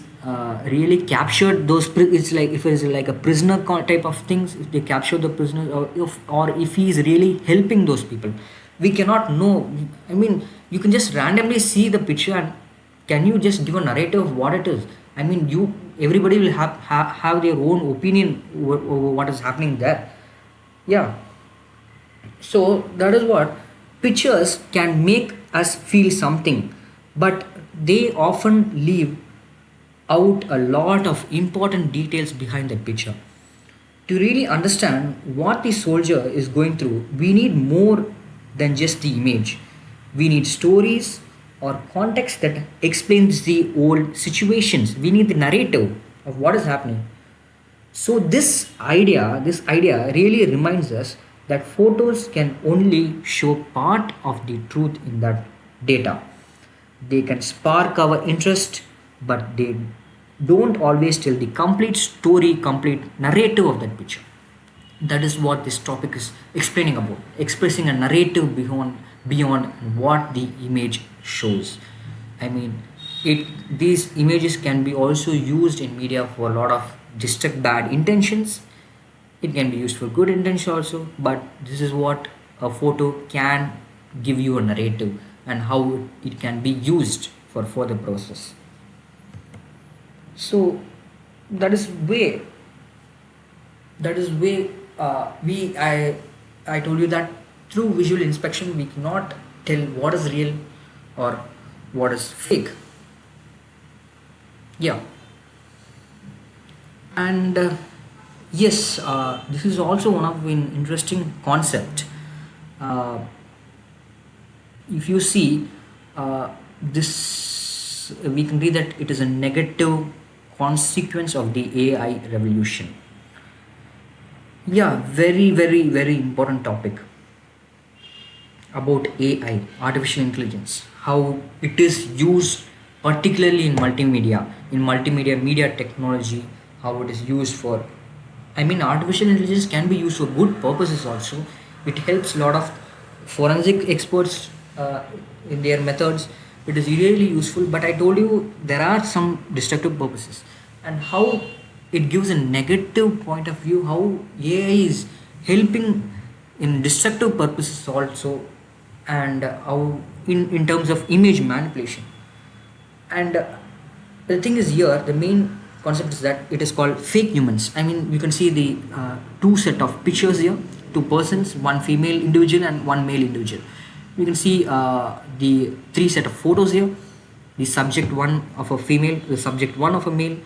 really captured those. It's like if it's like a prisoner type of things. If they capture the prisoner, or if he is really helping those people, we cannot know. You can just randomly see the picture, and can you just give a narrative of what it is? You everybody will have their own opinion over what is happening there. Yeah, so that is what pictures can make us feel something, but they often leave out a lot of important details behind the picture. To really understand what the soldier is going through, we need more than just the image. We need stories or context that explains the old situations. We need the narrative of what is happening. So this idea really reminds us that photos can only show part of the truth in that data. They can spark our interest, but they don't always tell the complete story, complete narrative of that picture. That is what this topic is explaining about, expressing a narrative beyond what the image shows. I mean, it these images can be also used in media for a lot of distract bad intentions. It can be used for good intention also, but this is what a photo can give you a narrative and how it can be used for further process. So that is way I told you that through visual inspection we cannot tell what is real or what is fake. Yeah, and yes, this is also one of an interesting concept. uh, if you see, this we can read that it is a negative consequence of the AI revolution. Yeah, very important topic about AI, artificial intelligence, how it is used particularly in multimedia media technology, how it is used for. I mean, artificial intelligence can be used for good purposes also. It helps a lot of forensic experts in their methods. It is really useful, but I told you there are some destructive purposes, and how it gives a negative point of view. How AI is helping in destructive purposes also, and how in terms of image manipulation. And the thing is here, the main concept is that it is called fake humans. I mean, you can see the two set of pictures here, two persons, one female individual and one male individual. You can see the three set of photos here, the subject one of a female, the subject one of a male,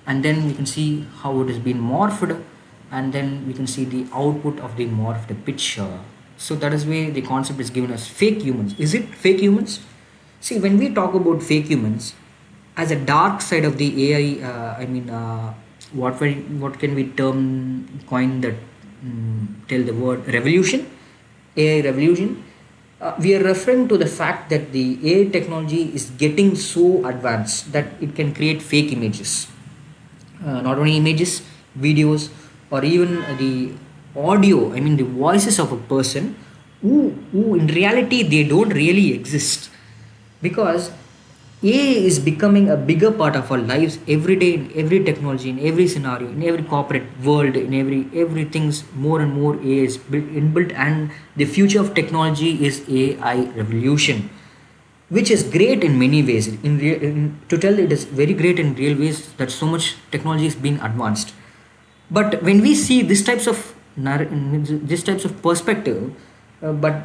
and then we can see how it has been morphed, and then we can see the output of the morphed picture. So that is why the concept is given as fake humans. Is it fake humans? See, when we talk about fake humans, as a dark side of the AI, what can we coin that, tell the word revolution, AI revolution? We are referring to the fact that the AI technology is getting so advanced that it can create fake images. Not only images, videos, or even the audio. I mean, the voices of a person who in reality they don't really exist, because AI is becoming a bigger part of our lives every day, in every technology, in every scenario, in every corporate world, in everything's more and more AI is inbuilt, and the future of technology is AI revolution, which is great in many ways. To tell it is very great in real ways that so much technology is being advanced. But when we see this types of perspective, but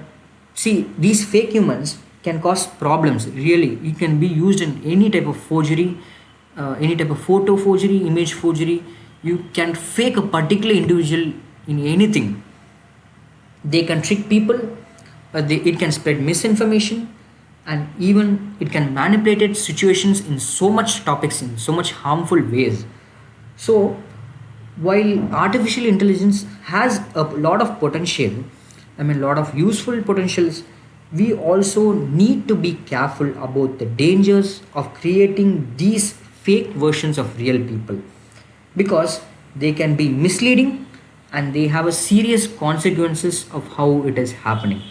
see, these fake humans can cause problems. Really, it can be used in any type of forgery, any type of photo forgery, image forgery. You can fake a particular individual in anything. They can trick people. It can spread misinformation, and even it can manipulate situations in so much topics in so much harmful ways. So while artificial intelligence has a lot of potential, I mean, a lot of useful potentials, we also need to be careful about the dangers of creating these fake versions of real people, because they can be misleading and they have a serious consequences of how it is happening.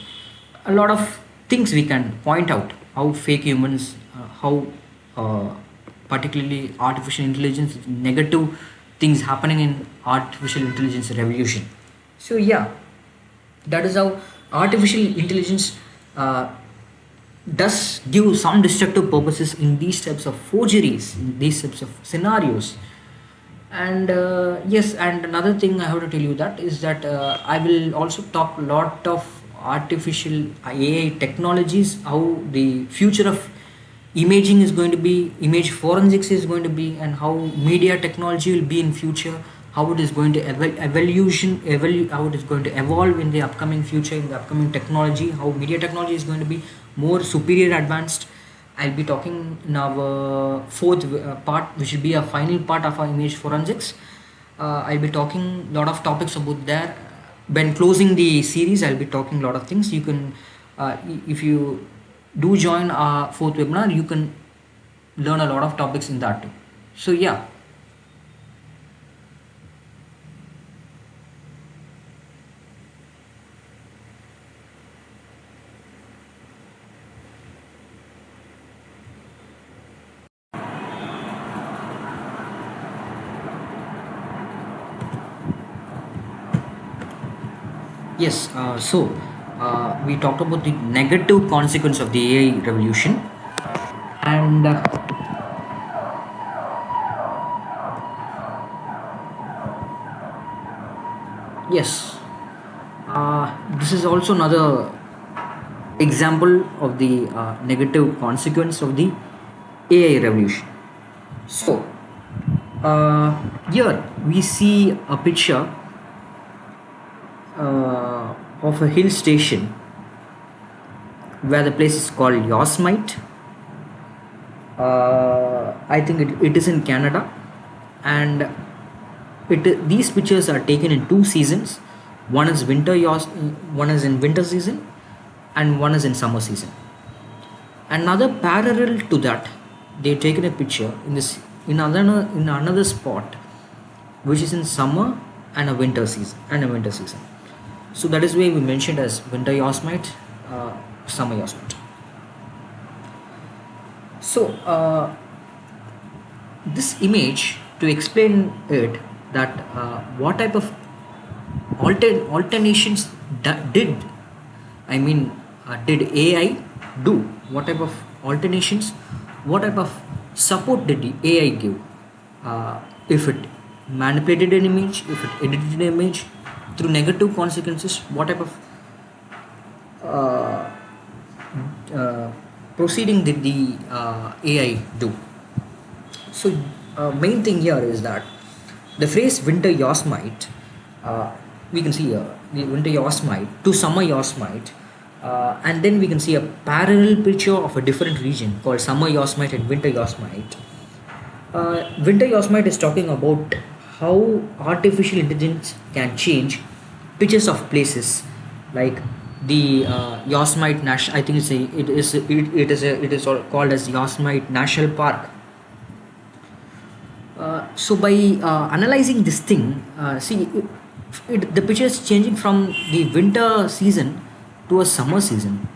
A lot of things we can point out how fake humans, how particularly artificial intelligence, negative things happening in artificial intelligence revolution. So yeah, that is how artificial intelligence uh, does give some destructive purposes in these types of forgeries, in these types of scenarios. And yes, and another thing I have to tell you that is that I will also talk a lot of artificial AI technologies, how the future of imaging is going to be, image forensics is going to be, and how media technology will be in future, how it is going to how it is going to evolve in the upcoming future, in the upcoming technology, how media technology is going to be more superior advanced. I'll be talking in our fourth part, which will be a final part of our image forensics. I'll be talking a lot of topics about there. When closing the series, I'll be talking a lot of things. You can, if you do join our fourth webinar, you can learn a lot of topics in that too. So yeah. Yes, we talked about the negative consequence of the AI revolution, and yes, this is also another example of the negative consequence of the AI revolution. So, here we see a picture of a hill station where the place is called Yosemite. I think it is in Canada, and these pictures are taken in two seasons. One is in winter season, and one is in summer season. Another parallel to that, they taken a picture in another spot, which is in summer and a winter season. So that is why we mentioned as winter Yosemite, summer Yosemite. So this image, to explain it, that what type of alternations did I mean did AI do? What type of alternations? What type of support did the AI give? If it manipulated an image, if it edited an image through negative consequences, what type of uh, proceeding did the AI do? So, main thing here is that the phrase winter Yosemite, we can see the winter Yosemite to summer Yosemite, and then we can see a parallel picture of a different region called summer Yosemite and winter Yosemite. Winter Yosemite is talking about how artificial intelligence can change pictures of places like the Yosemite National. I think it is called as Yosemite National Park. So by analyzing this thing, see the picture is changing from the winter season to a summer season.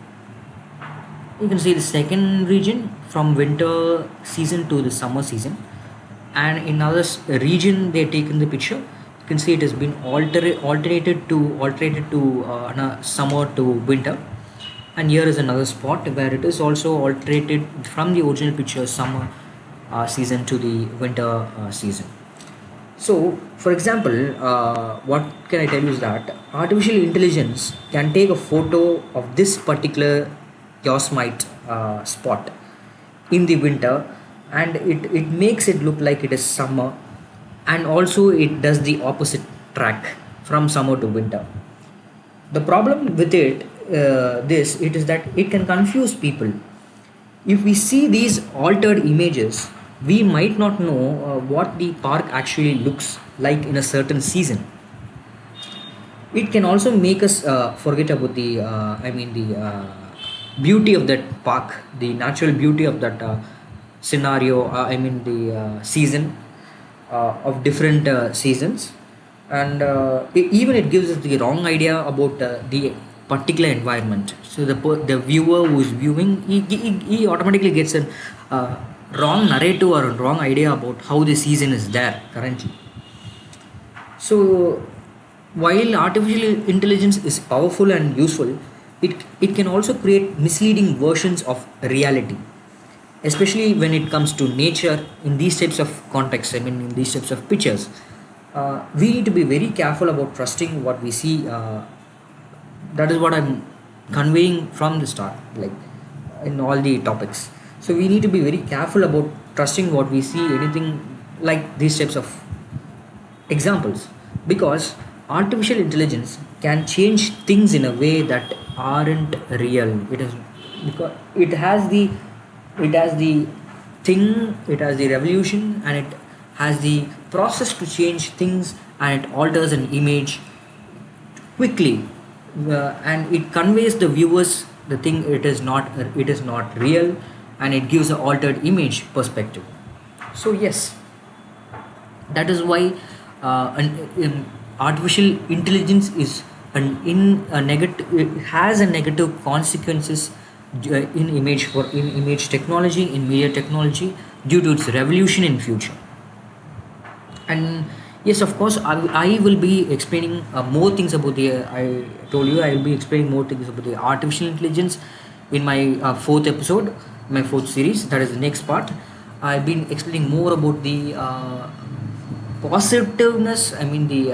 You can see the second region from winter season to the summer season, and in another region they taken the picture. You can see it has been alterated to summer to winter, and here is another spot where it is also alterated from the original picture summer season to the winter season. So, for example, what can I tell you is that artificial intelligence can take a photo of this particular Yosemite spot in the winter, and it makes it look like it is summer, and also it does the opposite track from summer to winter. The problem with it is that it can confuse people. If we see these altered images, we might not know what the park actually looks like in a certain season. It can also make us forget about the beauty of that park, the natural beauty of that scenario. The season of different seasons, and even it gives us the wrong idea about the particular environment. So the viewer who is viewing, he automatically gets a wrong narrative or a wrong idea about how the season is there currently. So while artificial intelligence is powerful and useful, it can also create misleading versions of reality. especially when it comes to nature in these types of contexts. I mean, in these types of pictures, we need to be very careful about trusting what we see. That is what I'm conveying from the start, like in all the topics. So we need to be very careful about trusting what we see, anything like these types of examples, because artificial intelligence can change things in a way that aren't real. It is because it has the thing, it has the revolution, and it has the process to change things, and it alters an image quickly, and it conveys the viewers the thing it is not real, and it gives an altered image perspective. So yes, that is why artificial intelligence is in a negative, it has a negative consequences in image technology, in media technology, due to its revolution in future. And yes, of course, I will be explaining more things about the I told you I will be explaining more things about the artificial intelligence in my fourth episode, my fourth series, that is the next part. I've been explaining more about the positiveness, I mean the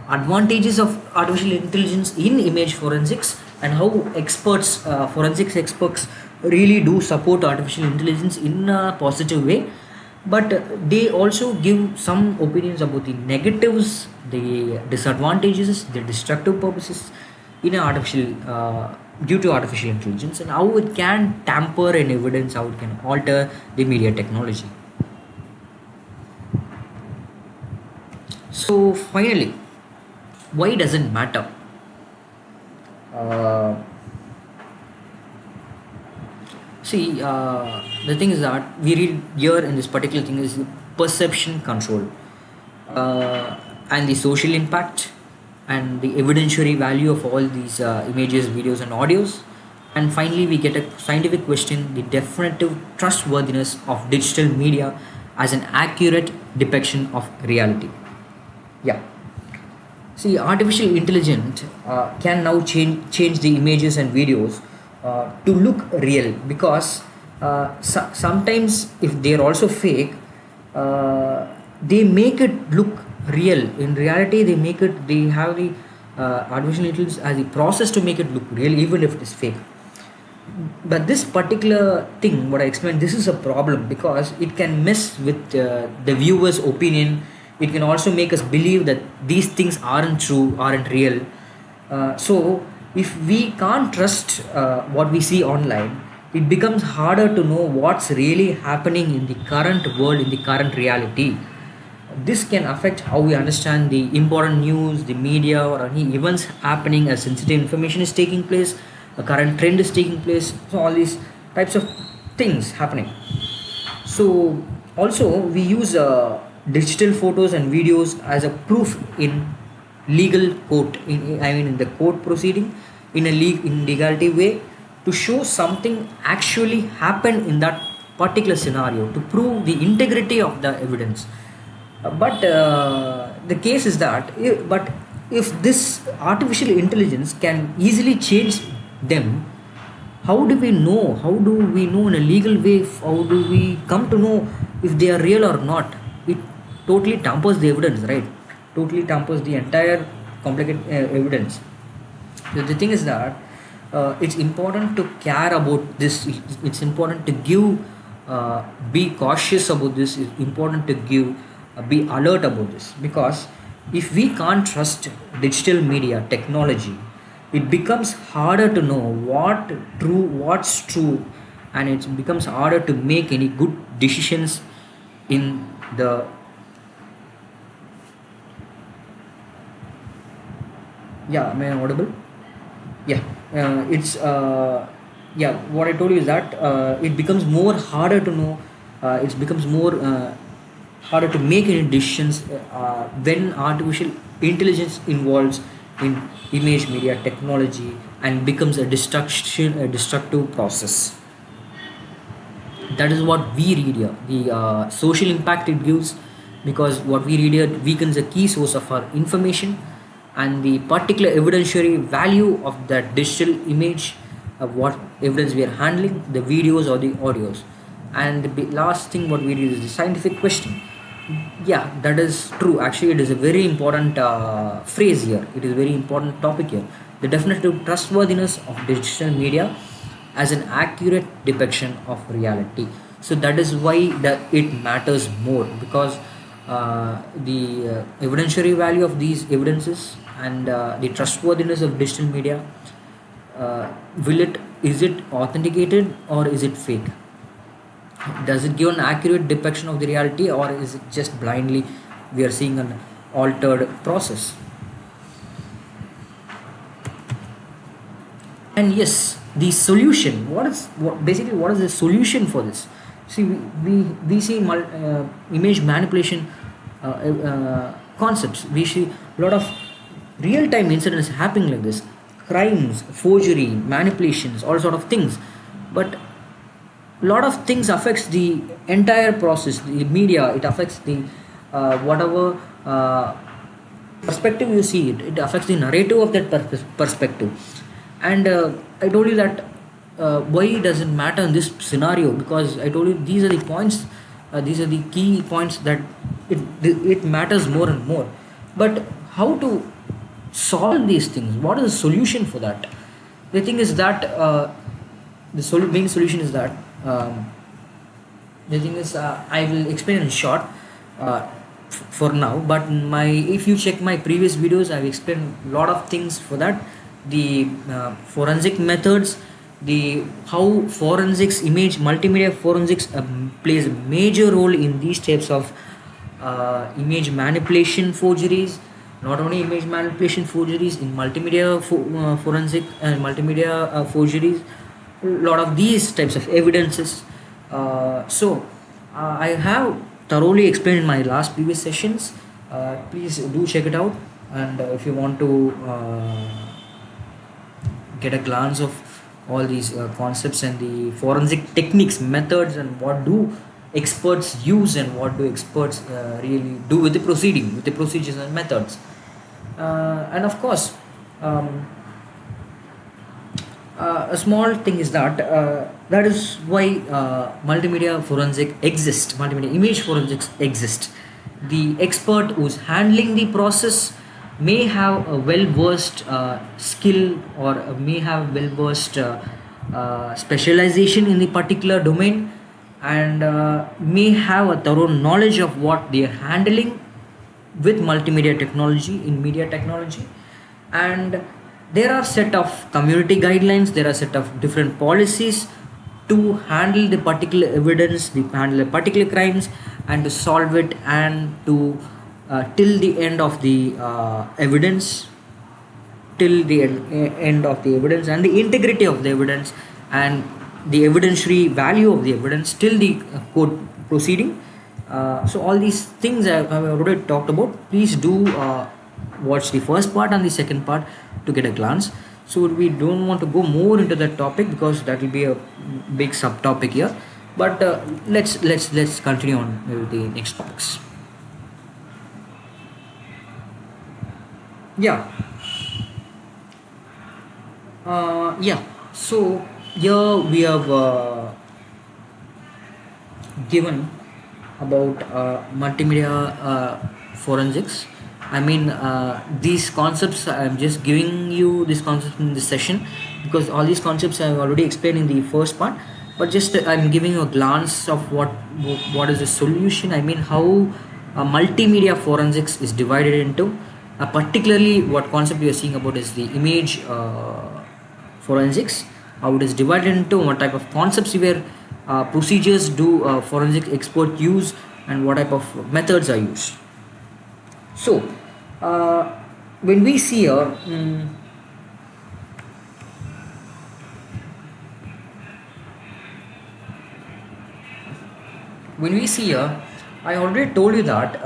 advantages of artificial intelligence in image forensics, and how experts, forensics experts, really do support artificial intelligence in a positive way. But they also give some opinions about the negatives, the disadvantages, the destructive purposes in artificial due to artificial intelligence, and how it can tamper an evidence, how it can alter the media technology. So finally, why does it matter? Uh, See, the thing is that we read here in this particular thing is the perception control, and the social impact, and the evidentiary value of all these images, videos, and audios. And finally, we get a scientific question: the definitive trustworthiness of digital media as an accurate depiction of reality. Yeah. See, artificial intelligence can now change the images and videos to look real, because sometimes if they are also fake, they make it look real. In reality, they have the artificial intelligence as the process to make it look real, even if it is fake. But this particular thing, what I explained, this is a problem, because it can mess with the viewer's opinion. It can also make us believe that these things aren't true, aren't real. So if we can't trust what we see online, it becomes harder to know what's really happening in the current world, in the current reality. This can affect how we understand the important news, the media, or any events happening as sensitive information is taking place, a current trend is taking place. So all these types of things happening. So also we use digital photos and videos as a proof in legal court. I mean, in the court proceeding, in legality way, to show something actually happened in that particular scenario, to prove the integrity of the evidence. But the case is that, but if this artificial intelligence can easily change them, how do we know? How do we know in a legal way? How do we come to know if they are real or not? It totally tampers the evidence, right? Totally tampers the entire complicated evidence. So the thing is that it's important to care about this. It's important to give, be cautious about this. It's important to give, be alert about this, because if we can't trust digital media technology, it becomes harder to know what's true, and it becomes harder to make any good decisions in the. Yeah, am I audible? Yeah, it's yeah. What I told you is that it becomes more harder to know. It becomes more harder to make any decisions when artificial intelligence involves in image media technology and becomes a destructive process. That is what we read here. The social impact it gives, because what we read here weakens a key source of our information, and the particular evidentiary value of that digital image what evidence we are handling, the videos or the audios. And the last thing what we do is the scientific question. Yeah, that is true. Actually, it is a very important phrase here. It is a very important topic here. The definitive trustworthiness of digital media as an accurate depiction of reality. So that is why that it matters more, because the evidentiary value of these evidences and the trustworthiness of digital media, will it is it authenticated or is it fake? Does it give an accurate depiction of the reality, or is it just blindly we are seeing an altered process? And yes, the solution, what is the solution for this? See, we see image manipulation concepts. We see a lot of real time incidents happening like this: crimes, forgery, manipulations, all sort of things. But a lot of things affects the entire process, the media. It affects the whatever perspective you see it, it affects the narrative of that perspective. And I told you that why does it matter in this scenario, because I told you these are the points, these are the key points that it matters more and more. But how to solve these things? What is the solution for that? The thing is that main solution is that the thing is, I will explain in short for now. But if you check my previous videos, I've explained a lot of things for that. The forensic methods, the how forensics, multimedia forensics plays a major role in these types of image manipulation forgeries. Not only image manipulation forgeries, in multimedia forensic and multimedia forgeries, a lot of these types of evidences. I have thoroughly explained in my last previous sessions. Please do check it out, and if you want to get a glance of all these concepts and the forensic techniques, methods, and what do experts use and what do experts really do with the proceeding, with the procedures and methods. And of course, a small thing is that that is why multimedia image forensics exist. The expert who's handling the process may have a well-versed skill, or may have well-versed specialization in the particular domain, and may have a thorough knowledge of what they are handling with multimedia technology, in media technology. And there are set of community guidelines, there are set of different policies to handle the particular evidence, to handle the particular crimes, and to solve it, and to till the end of the evidence, till the end of the evidence, and the integrity of the evidence, and the evidentiary value of the evidence till the court proceeding. So all these things I've already talked about. Please do watch the first part and the second part to get a glance. So we don't want to go more into that topic, because that will be a big subtopic here. But let's continue on with the next topics. Yeah. So here we have given about multimedia forensics. I mean, these concepts, I'm just giving you these concepts in this session, because all these concepts I've already explained in the first part. But just I'm giving you a glance of what is the solution. I mean, how multimedia forensics is divided into. Particularly, what concept we are seeing about is the image forensics. How it is divided into, what type of concepts procedures do forensic expert use, and what type of methods are used. So when we see here, I already told you that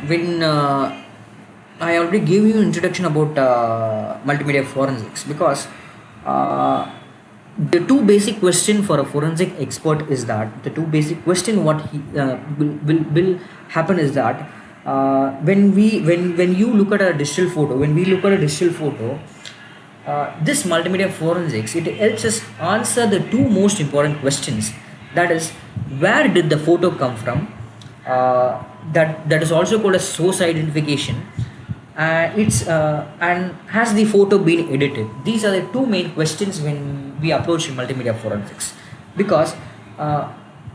when I already gave you an introduction about multimedia forensics, because the two basic question for a forensic expert is that what he will happen is that When you look at a digital photo, when we look at a digital photo, this multimedia forensics, it helps us answer the two most important questions. That is, where did the photo come from? That is also called as source identification. It's And has the photo been edited? These are the two main questions when we approach multimedia forensics. Because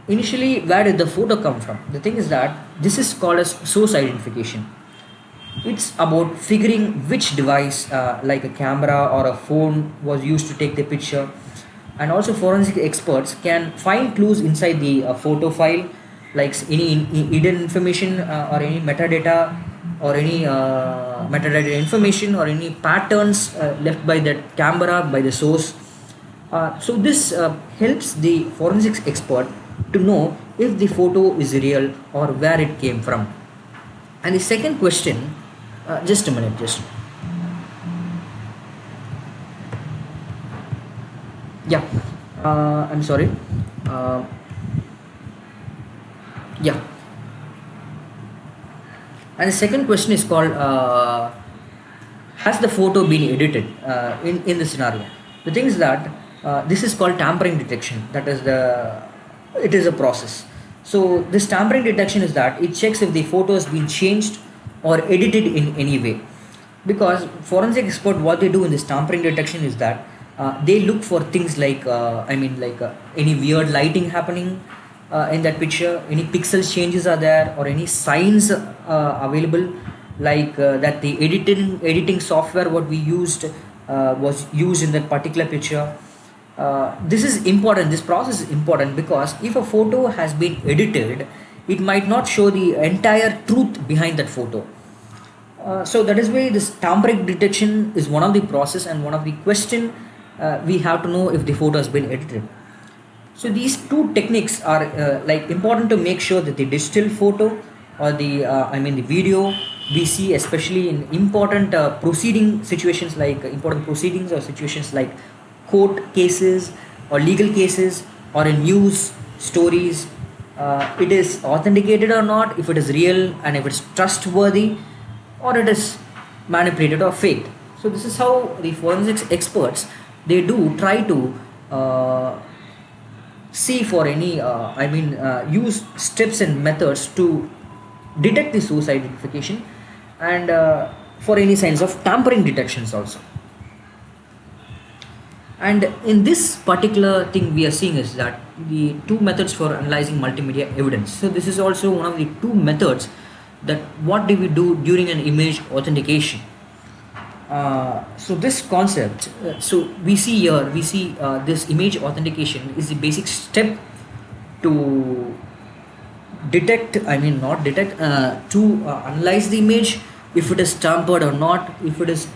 initially, where did the photo come from? The thing is that this is called as source identification. It's about figuring which device, like a camera or a phone, was used to take the picture. And also, forensic experts can find clues inside the photo file, like any hidden information, or any metadata, or any metadata information, or any patterns left by that camera, by the source. So this helps the forensics expert to know if the photo is real or where it came from. And the second question, just a minute, just yeah, I'm sorry. Uh, yeah, and the second question is called, has the photo been edited in the scenario? The thing is that this is called tampering detection. That is it is a process. So this tampering detection is that it checks if the photo has been changed or edited in any way. Because forensic expert, what they do in this tampering detection is that they look for things like, any weird lighting happening in that picture, any pixel changes are there, or any signs available, like that the editing software what we used was used in that particular picture. This is important. This process is important because if a photo has been edited, it might not show the entire truth behind that photo. So that is why this tampering detection is one of the process and one of the question we have to know if the photo has been edited. So these two techniques are like important to make sure that the digital photo or the video we see, especially in important proceeding situations, like important proceedings or situations like court cases or legal cases or in news stories, it is authenticated or not, if it is real and if it's trustworthy, or it is manipulated or faked. So this is how the forensics experts, they do try to see for any use steps and methods to detect the source identification, and for any signs of tampering detections also. And in this particular thing we are seeing is that the two methods for analyzing multimedia evidence. So this is also one of the two methods that what do we do during an image authentication. So this concept, so we see here, this image authentication is the basic step to detect, not detect, to analyze the image, if it is tampered or not, if it is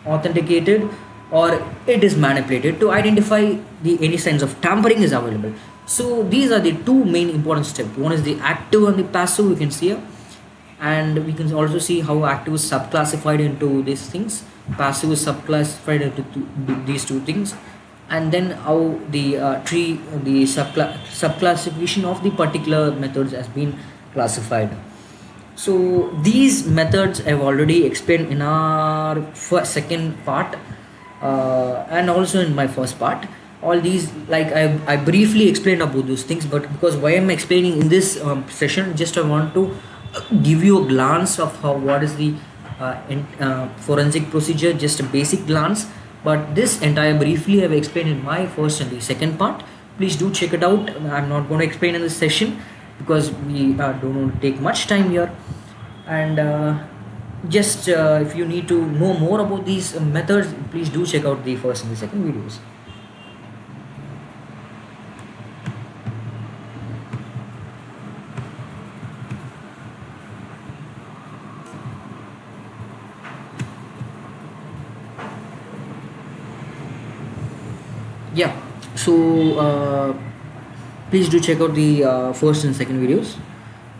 authenticated or it is manipulated, to identify the any signs of tampering is available. So these are the two main important steps. One is the active and the passive, we can see here, and we can also see how active is subclassified into these things, passive is subclassified into these two things, and then how the subclassification of the particular methods has been classified. So these methods I've already explained in our second part, and also in my first part. All these, like I briefly explained about those things, but because why I'm explaining in this session, just I want to give you a glance of what is the forensic procedure, just a basic glance. But this entire briefly I've explained in my first and the second part. Please do check it out. I'm not going to explain in this session because we don't want to take much time here. And just if you need to know more about these methods, please do check out the first and the second videos. Yeah, so please do check out the first and second videos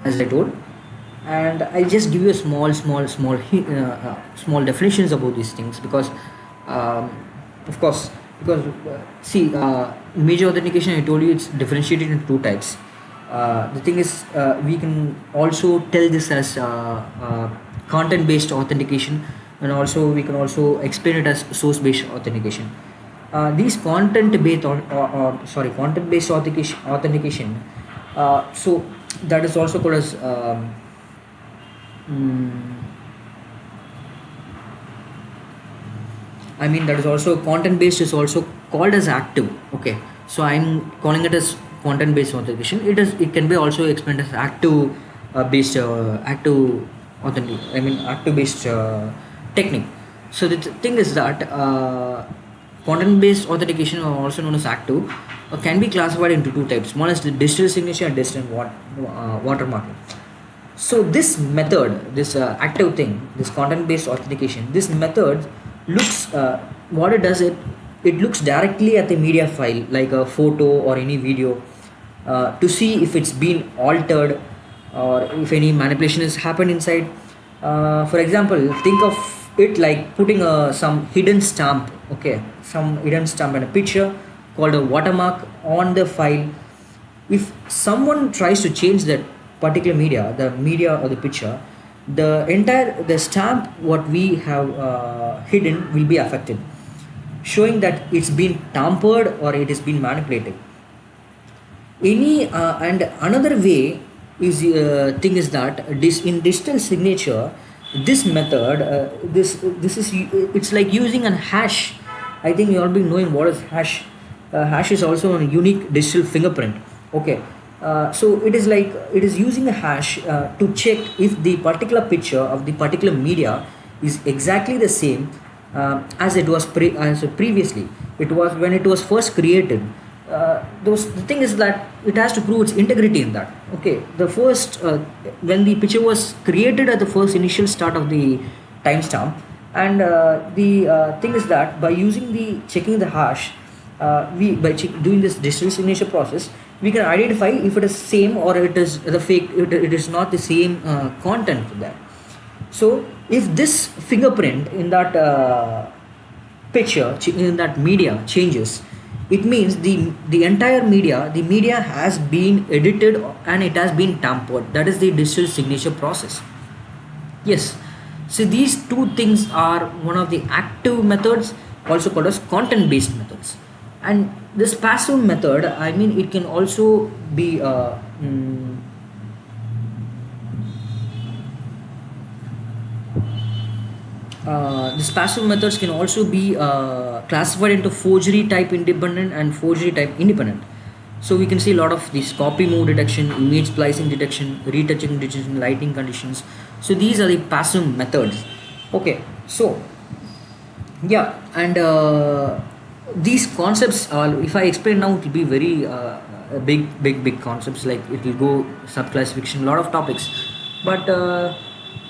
as I told, and I'll just give you a small definitions about these things, because of course, because see, image authentication, I told you, it's differentiated into two types. The thing is, we can also tell this as content based authentication, and also we can also explain it as source based authentication. These content based authentication, so that is also called as mm, that is also content based is also called as active. Okay, so I'm calling it as content based authentication. It can be also explained as active based active authentic. Active based technique. So the thing is that content based authentication, or also known as active, can be classified into two types. One is the digital signature and digital watermarking. So this method, this active thing, this content-based authentication, this method looks what it does, it looks directly at the media file like a photo or any video to see if it's been altered or if any manipulation has happened inside. For example, think of it like putting some hidden stamp, okay, some hidden stamp and a picture called a watermark on the file. If someone tries to change that particular media, the media or the picture, the stamp what we have hidden will be affected, showing that it's been tampered or it has been manipulated. And another way is thing is that this in digital signature, this method, this is it's like using a hash. I think you all be knowing what is hash. Hash is also a unique digital fingerprint. Okay, so it is like it is using a hash to check if the particular picture of the particular media is exactly the same as it was previously. It was when it was first created. The thing is that it has to prove its integrity in that. Okay, the first when the picture was created at the first initial start of the timestamp, and the thing is that by using the checking the hash, doing this digital signature process, we can identify if it is same or it is the fake. It is not the same content for that. So if this fingerprint in that picture in that media changes, it means the entire media, the media has been edited and it has been tampered. That is the digital signature process. Yes, so these two things are one of the active methods, also called as content based methods. And this passive method, it can also be these passive methods can also be classified into forgery type independent and forgery type independent. So we can see a lot of these copy move detection, image splicing detection, retouching detection, lighting conditions. So these are the passive methods. Okay, so yeah, and these concepts are, if I explain now, it will be very big concepts, like it will go subclassification, a lot of topics, but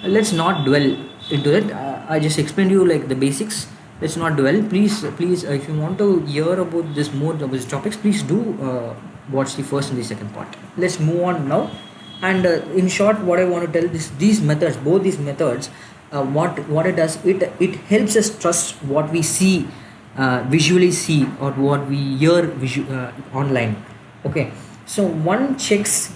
let's not dwell into it. I just explained you like the basics. Let's not dwell. Please, if you want to hear about this more about these topics, please do watch the first and the second part. Let's move on now. And in short, what I want to tell is these methods, both these methods, what it does, it helps us trust what we see, visually see, or what we hear online. Okay, so one checks.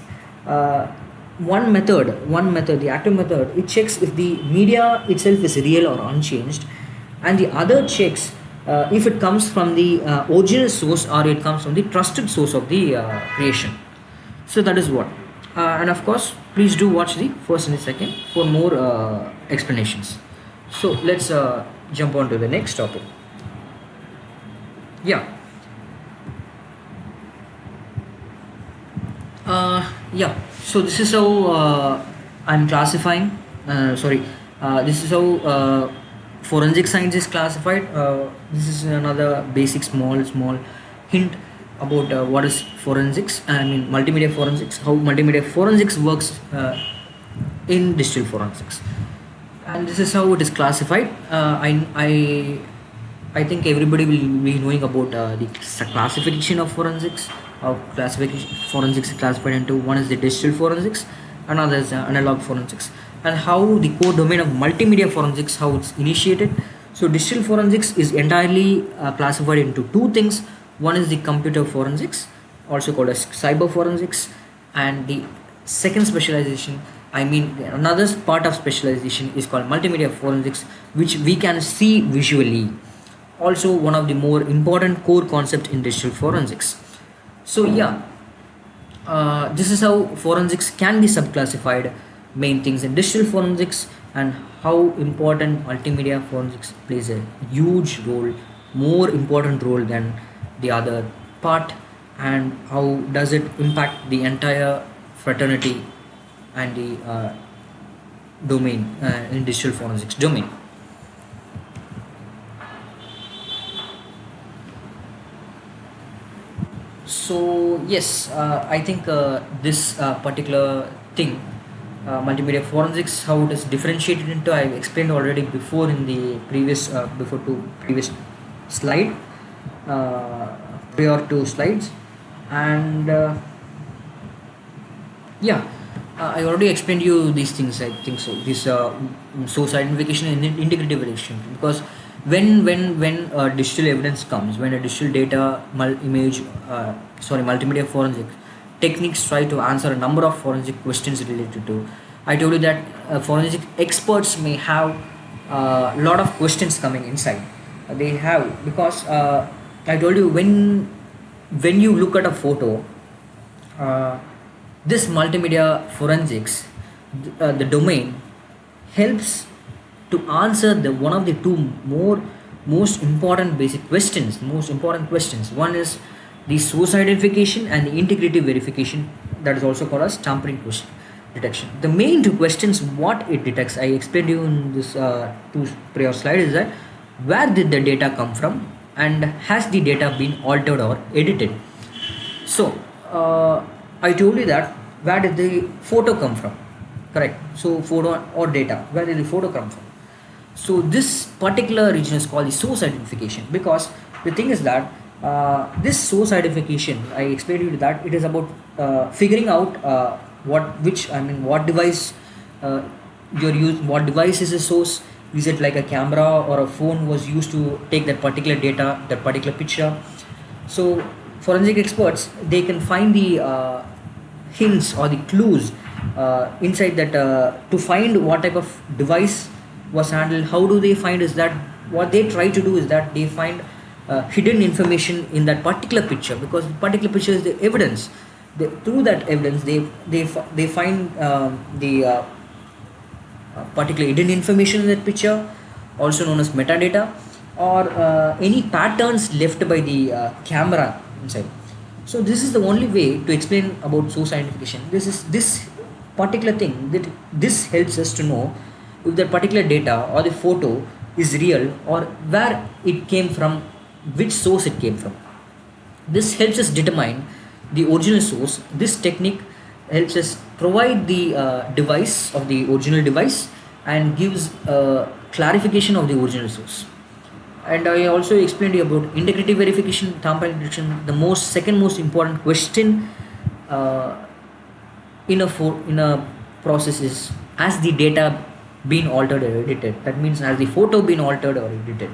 One method, the active method, it checks if the media itself is real or unchanged, and the other checks if it comes from the original source or it comes from the trusted source of the creation. So that is what, and of course, please do watch the first and the second for more explanations. So let's jump on to the next topic. Yeah. Yeah, so this is how I'm classifying. This is how forensic science is classified. This is another basic small hint about what is forensics. Multimedia forensics. How multimedia forensics works in digital forensics, and this is how it is classified. I think everybody will be knowing about the classification of forensics. Forensics is classified into, one is the digital forensics, another is analog forensics, and how the core domain of multimedia forensics, how it's initiated. So digital forensics is entirely classified into two things. One is the computer forensics, also called as cyber forensics, And the second specialization, I mean another part of specialization, is called multimedia forensics, which we can see visually. Also one of the more important core concepts in digital forensics. So yeah, this is how forensics can be subclassified, main things in digital forensics, and how important multimedia forensics plays a huge role, more important role than the other part, and how does it impact the entire fraternity and the domain in digital forensics domain. So yes, I think this particular thing, multimedia forensics, how it is differentiated into, I explained already before in the previous before two previous slide, uh, prior to slides, and yeah, I already explained you these things. I think so. This source identification and integrity verification, because when digital evidence comes, when a digital data image, multimedia forensics techniques try to answer a number of forensic questions related to. I told you that forensic experts may have a lot of questions coming inside. They have, because I told you, when you look at a photo, uh, this multimedia forensics, the domain, helps to answer the one of the two most important basic questions, most important questions. One is the source identification and the integrity verification, that is also called as tampering question detection. The main two questions what it detects, I explained to you in this two prior slide, is that where did the data come from, and has the data been altered or edited. So I told you that where did the photo come from, correct? So photo or data, where did the photo come from? So this particular region is called the source identification, because the thing is that this source identification, I explained to you that it is about figuring out what device you're using, what device is the source. Is it like a camera or a phone was used to take that particular data, that particular picture? So forensic experts, they can find the hints or the clues inside that, to find what type of device was handled. How do they find is that what they try to do is that they find hidden information in that particular picture, because the particular picture is the evidence. Through that evidence, they find the particular hidden information in that picture, also known as metadata, or any patterns left by the camera inside. So this is the only way to explain about source identification. This particular thing, that this helps us to know if that particular data or the photo is real, or where it came from, which source it came from. This helps us determine the original source. This technique helps us provide the device of the original device, and gives clarification of the original source. And I also explained you about integrity verification, tampering detection. The second most important question uh, in a process is, has the data been altered or edited? That means, has the photo been altered or edited?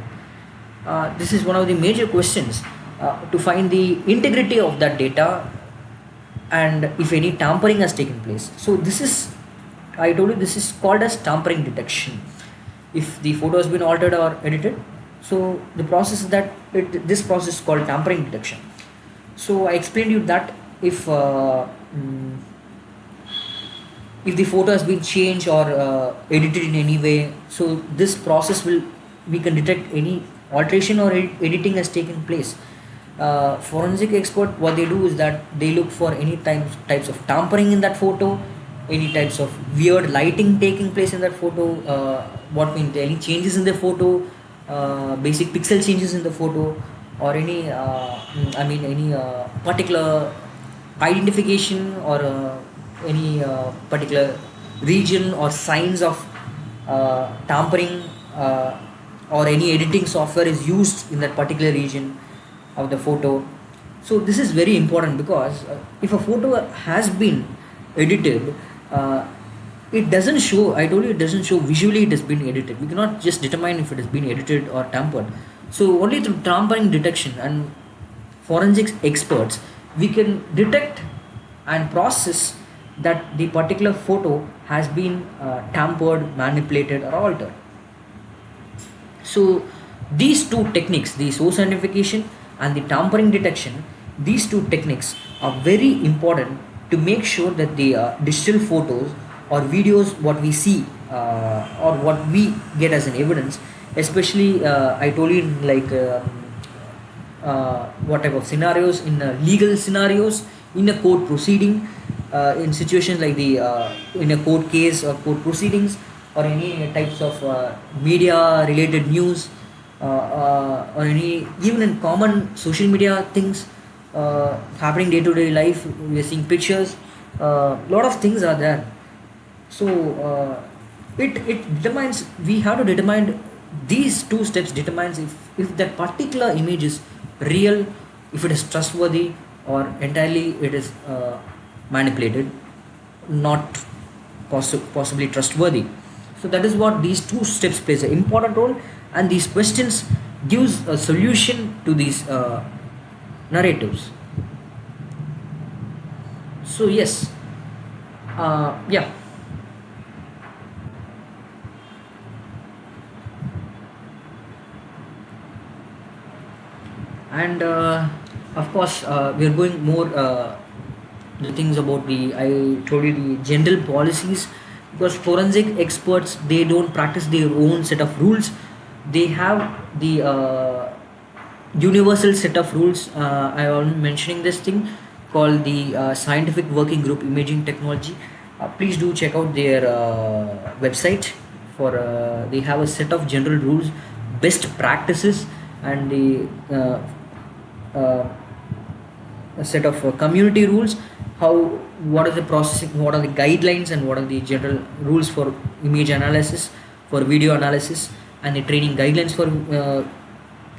This is one of the major questions to find the integrity of that data, and if any tampering has taken place. So this is, I told you, this is called as tampering detection. If the photo has been altered or edited, so the process is that this process is called tampering detection. So I explained you that if the photo has been changed or edited in any way, so this process will, we can detect any alteration or editing has taken place. Forensic expert, what they do is that they look for any types of tampering in that photo, any types of weird lighting taking place in that photo, what means any changes in the photo, basic pixel changes in the photo, or any any particular identification, or any particular region or signs of tampering, or any editing software is used in that particular region of the photo. So this is very important, because if a photo has been edited, it doesn't show, I told you, it doesn't show visually it has been edited. We cannot just determine if it has been edited or tampered. So only through tampering detection and forensics experts, we can detect and process that the particular photo has been tampered, manipulated, or altered. So these two techniques, the source identification and the tampering detection, these two techniques are very important to make sure that the digital photos or videos what we see or what we get as an evidence, especially I told you in like what type of scenarios, in legal scenarios, in a court proceeding, in situations like the in a court case or court proceedings, or any types of media related news, or any even in common social media things happening day to day life. We are seeing pictures, lot of things are there. So it determines, we have to determine, these two steps determines if that particular image is real, if it is trustworthy, or entirely it is manipulated, not possibly trustworthy. So that is what these two steps plays an important role, and these questions gives a solution to these narratives. So yes, yeah. And of course we are going more the things about the, I told you, the general policies, because forensic experts, they don't practice their own set of rules. They have the universal set of rules. I am mentioning this thing called the scientific working group imaging technology. Please do check out their website for they have a set of general rules, best practices, and the uh, a set of community rules, how, what is the processing, what are the guidelines, and what are the general rules for image analysis, for video analysis, and the training guidelines for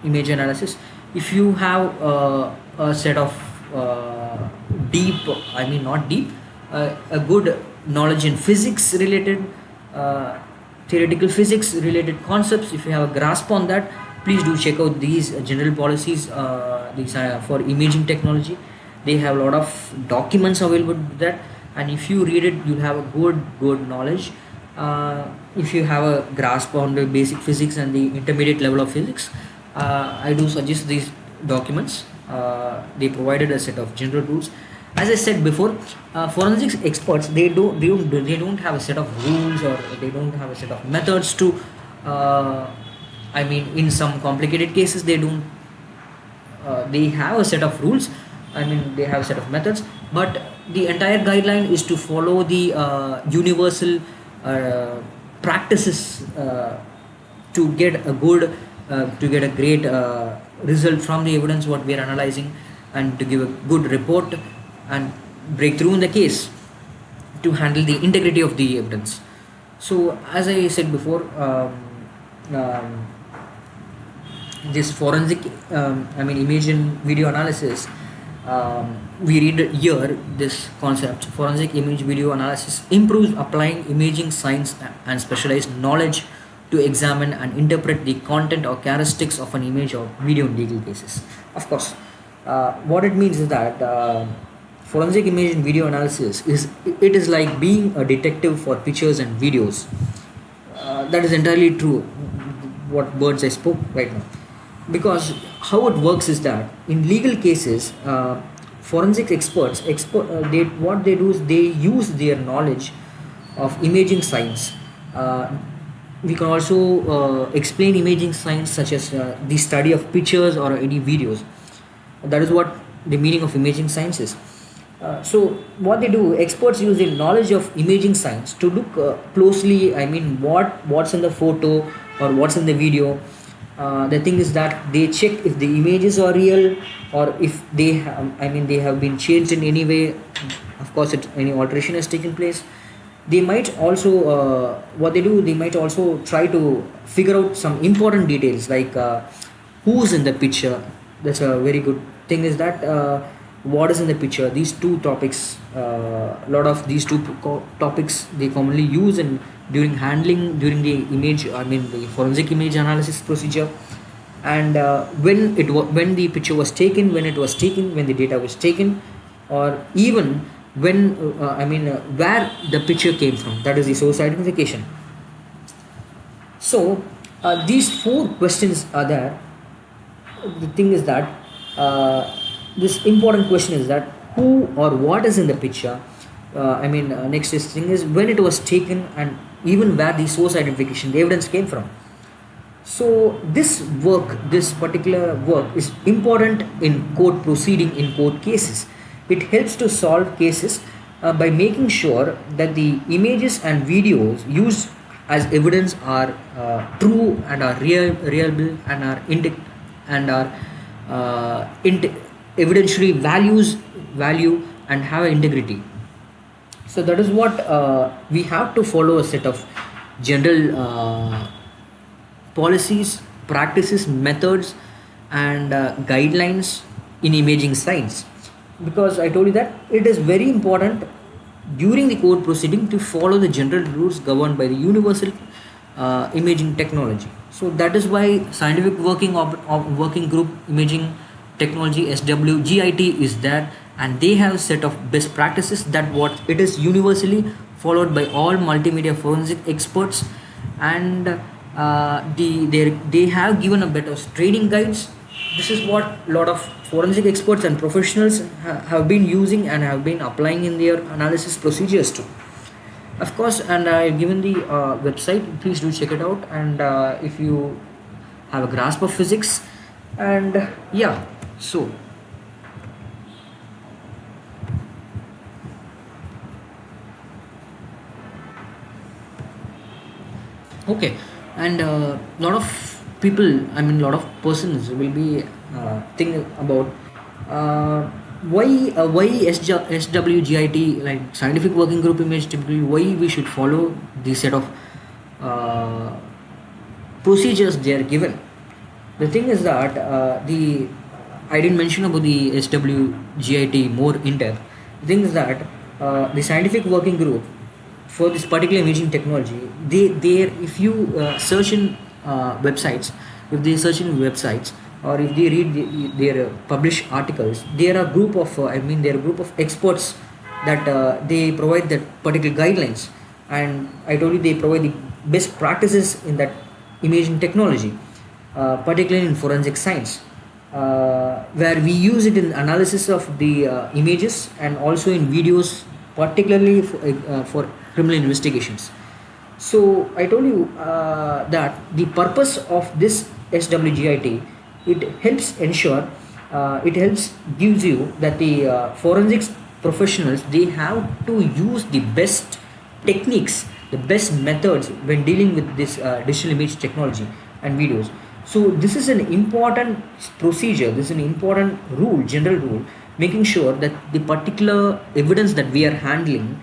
image analysis. If you have a set of deep, I mean not deep, a good knowledge in physics related, theoretical physics related concepts, if you have a grasp on that, please do check out these general policies, these for imaging technology. They have a lot of documents available with that, and if you read it, you'll have a good knowledge. If you have a grasp on the basic physics and the intermediate level of physics, I do suggest these documents. They provided a set of general rules. As I said before, forensics experts, they don't have a set of rules, or they don't have a set of methods to I mean, in some complicated cases they don't they have a set of rules, I mean they have a set of methods, but the entire guideline is to follow the universal practices to get a good to get a great result from the evidence what we are analyzing, and to give a good report and breakthrough in the case, to handle the integrity of the evidence. So as I said before, um, this forensic I mean image and video analysis, we read here this concept: forensic image video analysis improves applying imaging science and specialized knowledge to examine and interpret the content or characteristics of an image or video in legal cases. Of course, what it means is that forensic image and video analysis is like being a detective for pictures and videos. That is entirely true, what words I spoke right now. Because how it works is that in legal cases, forensic experts, they, what they do is they use their knowledge of imaging science. We can also explain imaging science such as the study of pictures or any videos. That is what the meaning of imaging science is. So what they do, experts use their knowledge of imaging science to look closely, I mean what's in the photo or what's in the video. The thing is that they check if the images are real, or if they have, I mean they have been changed in any way. Of course, any alteration has taken place. They might also what they do, they might also try to figure out some important details, like who's in the picture. That's a very good thing, is that what is in the picture. These two topics, a lot of these two topics they commonly use in during handling, during the image, I mean the forensic image analysis procedure. And when the picture was taken, when it was taken, when the data was taken, or even where the picture came from, that is the source identification. So these four questions are there. The thing is that this important question is that who or what is in the picture. Next is thing is when it was taken, and even where the source identification, the evidence came from. So this particular work is important in court proceeding, in court cases. It helps to solve cases by making sure that the images and videos used as evidence are true and are reliable and are evidentially value and have integrity. So that is what we have to follow a set of general policies, practices, methods, and guidelines in imaging science. Because I told you that it is very important during the court proceeding to follow the general rules governed by the universal imaging technology. So that is why scientific working group imaging technology SWGIT is there, and they have a set of best practices that what it is universally followed by all multimedia forensic experts, and they have given a better training guides. This is what a lot of forensic experts and professionals have been using and have been applying in their analysis procedures too. Of course, and I've given the website, please do check it out. And if you have a grasp of physics, and yeah, so okay. And lot of people, lot of persons will be thinking about uh, why SWGIT, like scientific working group image, typically why we should follow this set of uh, procedures they are given. The thing is that the I didn't mention about the SWGIT more in depth. The thing is that the scientific working group for this particular imaging technology, they if you search in websites, if they search in websites, or if they read their published articles, there are group of there are group of experts that they provide that particular guidelines, and I told you they provide the best practices in that imaging technology, particularly in forensic science, where we use it in analysis of the images and also in videos, particularly for criminal investigations. So I told you that the purpose of this SWGIT, it helps ensure, it helps gives you that the forensics professionals, they have to use the best techniques, the best methods when dealing with this digital image technology and videos. So this is an important procedure, this is an important rule, general rule, making sure that the particular evidence that we are handling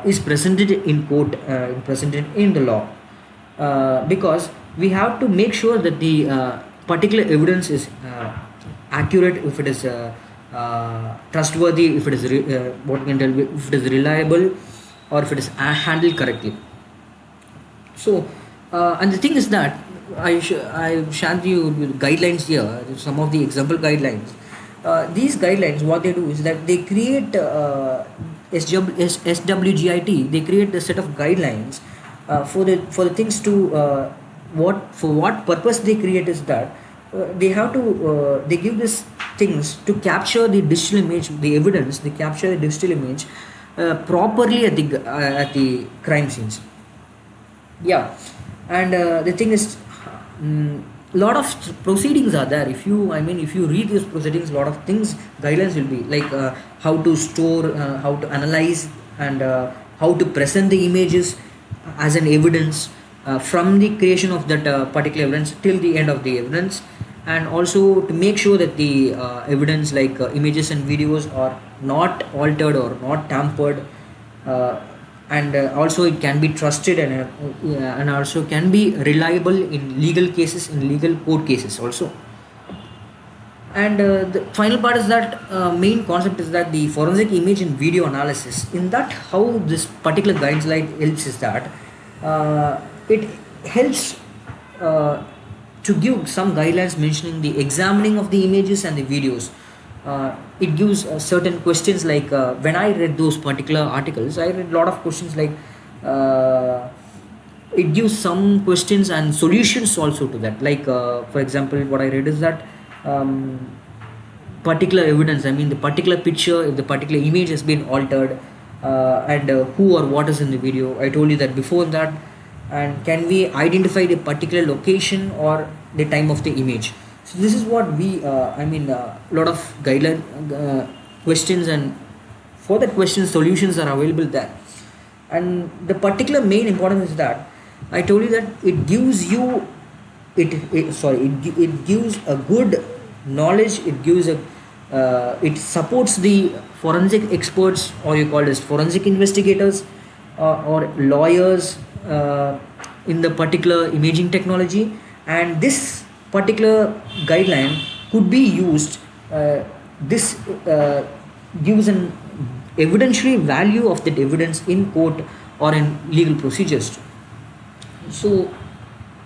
is presented in court, presented in the law, because we have to make sure that the particular evidence is accurate, if it is trustworthy, if it is what we can tell, if it is reliable, or if it is handled correctly. So and the thing is that I shared you with guidelines here, some of the example guidelines. These guidelines, what they do is that they create SWGIT, they create a set of guidelines for the things to what purpose they create is that they have to they give these things to capture the digital image, the evidence, they capture the digital image properly at the crime scenes. Yeah, and the thing is, lot of proceedings are there. If you if you read these proceedings, a lot of things, guidelines will be like how to store, how to analyze, and how to present the images as an evidence from the creation of that particular evidence till the end of the evidence, and also to make sure that the evidence, like images and videos, are not altered or not tampered, and also it can be trusted, and also can be reliable in legal cases, in legal court cases also. And the final part is that main concept is that the forensic image and video analysis, in that how this particular guideline helps is that it helps to give some guidelines mentioning the examining of the images and the videos It gives certain questions like when I read those particular articles, I read a lot of questions like uh, it gives some questions and solutions also to that. Like for example, what I read is that um, particular evidence, I mean the particular picture, if the particular image has been altered, and who or what is in the video. I told you that before that. And can we identify the particular location or the time of the image? So this is what we I mean a lot of guideline questions, and for that question solutions are available there. And the particular main importance is that I told you that it gives you it gives a good knowledge. It gives a it supports the forensic experts, or you call it as forensic investigators, or lawyers in the particular imaging technology. And this particular guideline could be used, this gives an evidentiary value of that evidence in court or in legal procedures. So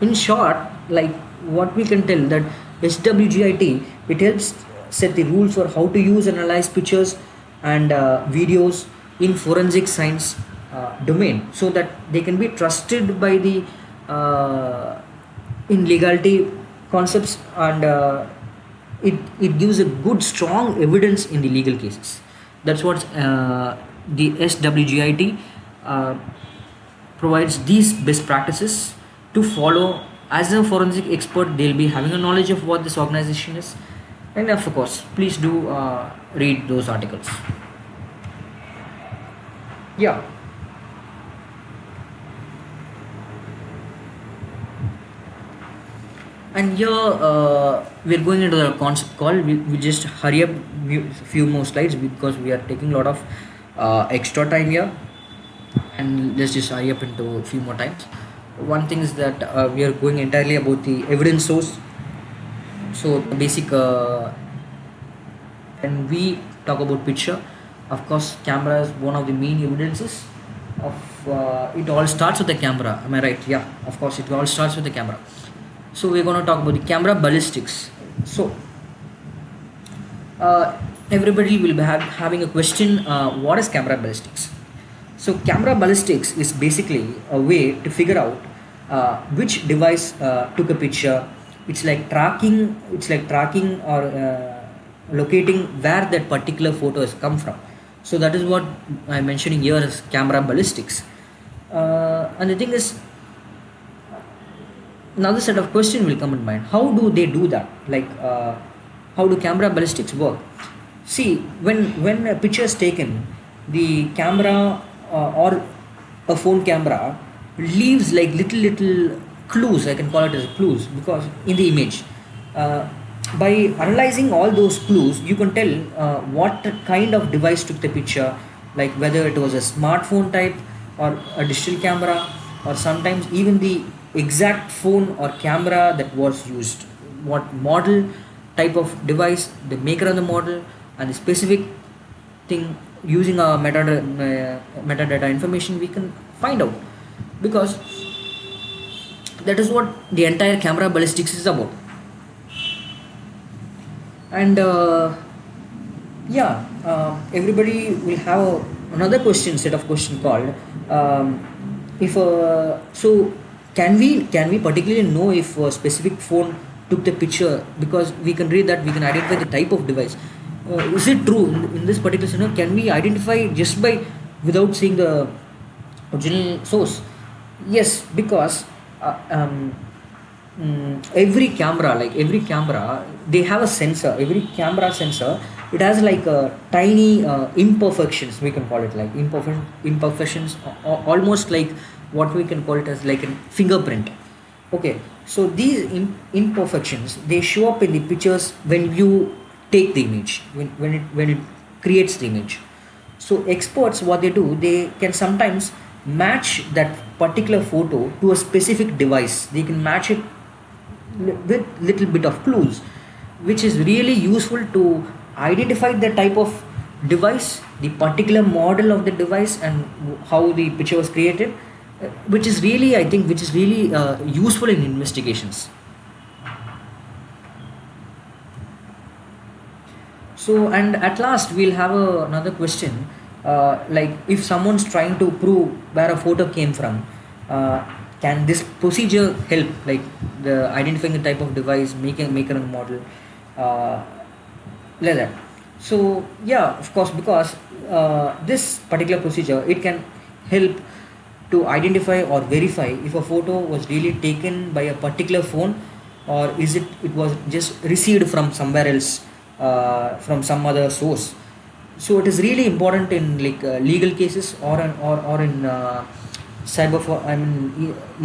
in short, like what we can tell that SWGIT, it helps set the rules for how to use and analyze pictures and videos in forensic science domain, so that they can be trusted by the in legality concepts, and it gives a good strong evidence in the legal cases. That's what the SWGIT uh, provides these best practices to follow. As a forensic expert, they'll be having a knowledge of what this organization is. And of course, please do read those articles. Yeah. And here we're going into the concept call. We just hurry up few more slides because we are taking a lot of extra time here, and let's just hurry up into a few more times. One thing is that we are going entirely about the evidence source. So the basic when we talk about picture, of course camera is one of the main evidences of it all starts with the camera. Am I right? Yeah, of course it all starts with the camera. So we're going to talk about the camera ballistics. So everybody will be having a question, what is camera ballistics? So camera ballistics is basically a way to figure out which device took a picture. It's like tracking or locating where that particular photo has come from. So that is what I'm mentioning here as camera ballistics. And the thing is, another set of questions will come in mind. How do they do that? Like how do camera ballistics work? See, when a picture is taken, the camera or a phone camera leaves like little clues. I can call it as clues, because in the image, by analyzing all those clues, you can tell what kind of device took the picture, like whether it was a smartphone type or a digital camera, or sometimes even the exact phone or camera that was used, what model, type of device, the maker of the model, and the specific thing. Using our metadata information, we can find out, because that is what the entire camera ballistics is about. And everybody will have another set of question called if so can we particularly know if a specific phone took the picture? Because we can read that, we can identify the type of device. Is it true in this particular scenario? Can we identify just by without seeing the original source? Yes, because every camera, they have a sensor. Every camera sensor, it has like a tiny imperfections, we can call it like imperfections, almost like what we can call it as like a fingerprint. Okay, so these imperfections, they show up in the pictures when you take the image, when it creates the image. So experts, what they do, they can sometimes match that particular photo to a specific device. They can match it with little bit of clues, which is really useful to identify the type of device, the particular model of the device, and how the picture was created, which is really, I think, useful in investigations. So, and at last we'll have another question, like if someone's trying to prove where a photo came from, uh, can this procedure help, like the identifying the type of device, making maker and model, uh, like that. So yeah, of course, because this particular procedure, it can help to identify or verify if a photo was really taken by a particular phone, or is it was just received from somewhere else, from some other source. So it is really important in like legal cases, or in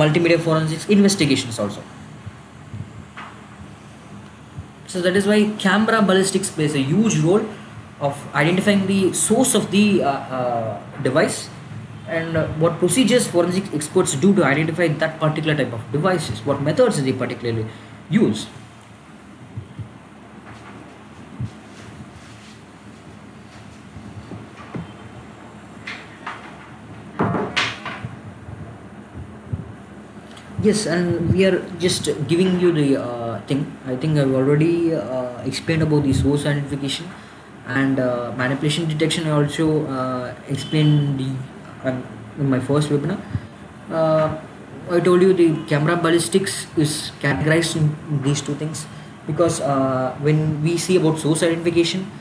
multimedia forensics investigations also. So that is why camera ballistics plays a huge role of identifying the source of the device, and what procedures forensic experts do to identify that particular type of devices, what methods they particularly use. Yes, and we are just giving you the thing. I think I've already explained about the source identification and manipulation detection. I also explained in my first webinar. Uh, I told you the camera ballistics is categorized in these two things, because when we see about source identification,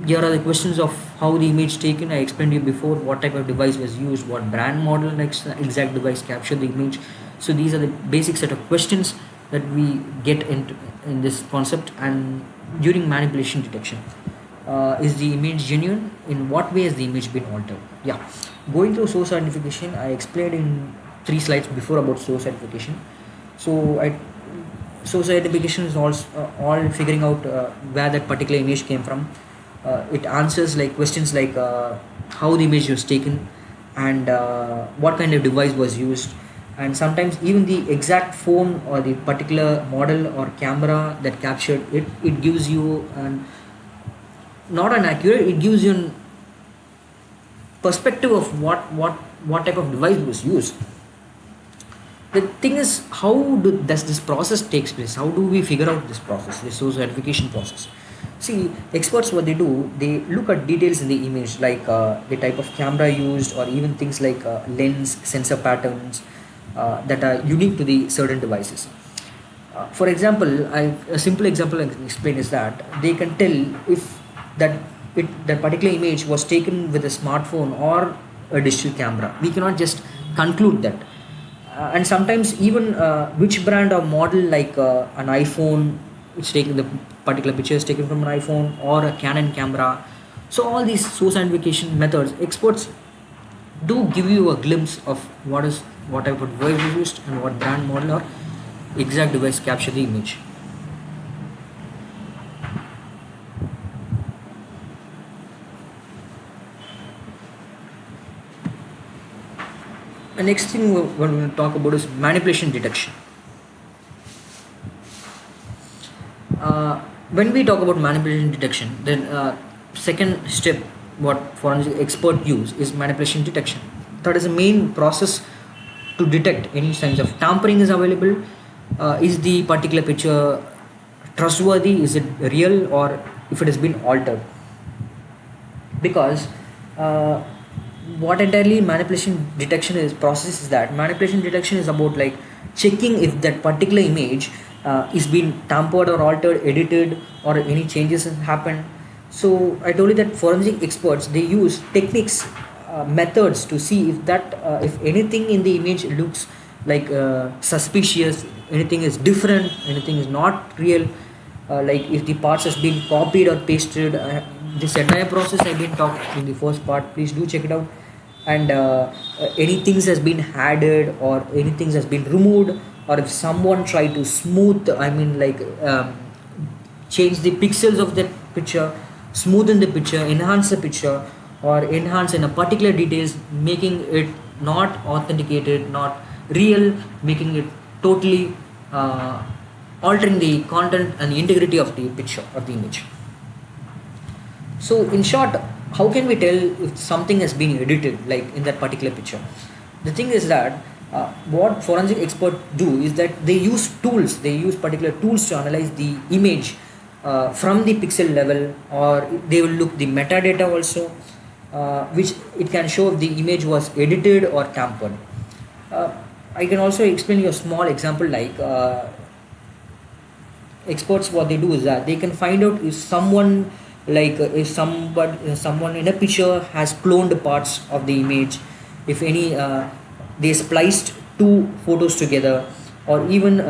here are the questions of how the image taken. I explained you before what type of device was used, what brand model exact device captured the image. So these are the basic set of questions that we get into in this concept. And during manipulation detection, is the image genuine? In what way has the image been altered? Yeah, going through source identification, I explained in 3 slides before about source identification. So I source identification is also all figuring out where that particular image came from. It answers like questions like how the image was taken, and what kind of device was used, and sometimes even the exact phone or the particular model or camera that captured it. It gives you an not an accurate, it gives you an perspective of what type of device was used. The thing is, does this process takes place? How do we figure out this process, this source verification process? See, experts, what they do, they look at details in the image, like the type of camera used, or even things like lens, sensor patterns that are unique to the certain devices. For example, a simple example I can explain is that they can tell if that that particular image was taken with a smartphone or a digital camera. We cannot just conclude that. And sometimes even which brand or model, like an iPhone, it's taken, the particular picture is taken from an iPhone or a Canon camera. So all these source identification methods, experts do give you a glimpse of what type of device is used and what brand, model, or exact device capture the image. The next thing we're going to talk about is manipulation detection. When we talk about manipulation detection, then second step what forensic expert use is manipulation detection. That is the main process to detect any signs of tampering is available. Is the particular picture trustworthy? Is it real, or if it has been altered? Because what entirely manipulation detection is process is that manipulation detection is about like checking if that particular image is being tampered or altered, edited, or any changes have happened. So I told you that forensic experts, they use techniques, methods to see if that if anything in the image looks like suspicious, anything is different, anything is not real, like if the parts has been copied or pasted. This entire process I've been talking in the first part, please do check it out. And any things has been added or anything has been removed, or if someone tried to smooth, change the pixels of that picture, smoothen the picture, enhance the picture, or enhance in a particular details, making it not authenticated, not real, making it totally altering the content and the integrity of the picture or the image. So in short, how can we tell if something has been edited, like in that particular picture? The thing is that what forensic experts do is that they use tools, they use particular tools to analyze the image from the pixel level, or they will look the metadata also, which it can show if the image was edited or tampered. uh, I can also explain you a small example, like experts, what they do is that they can find out if someone, like someone in a picture has cloned parts of the image, if any they spliced two photos together, or even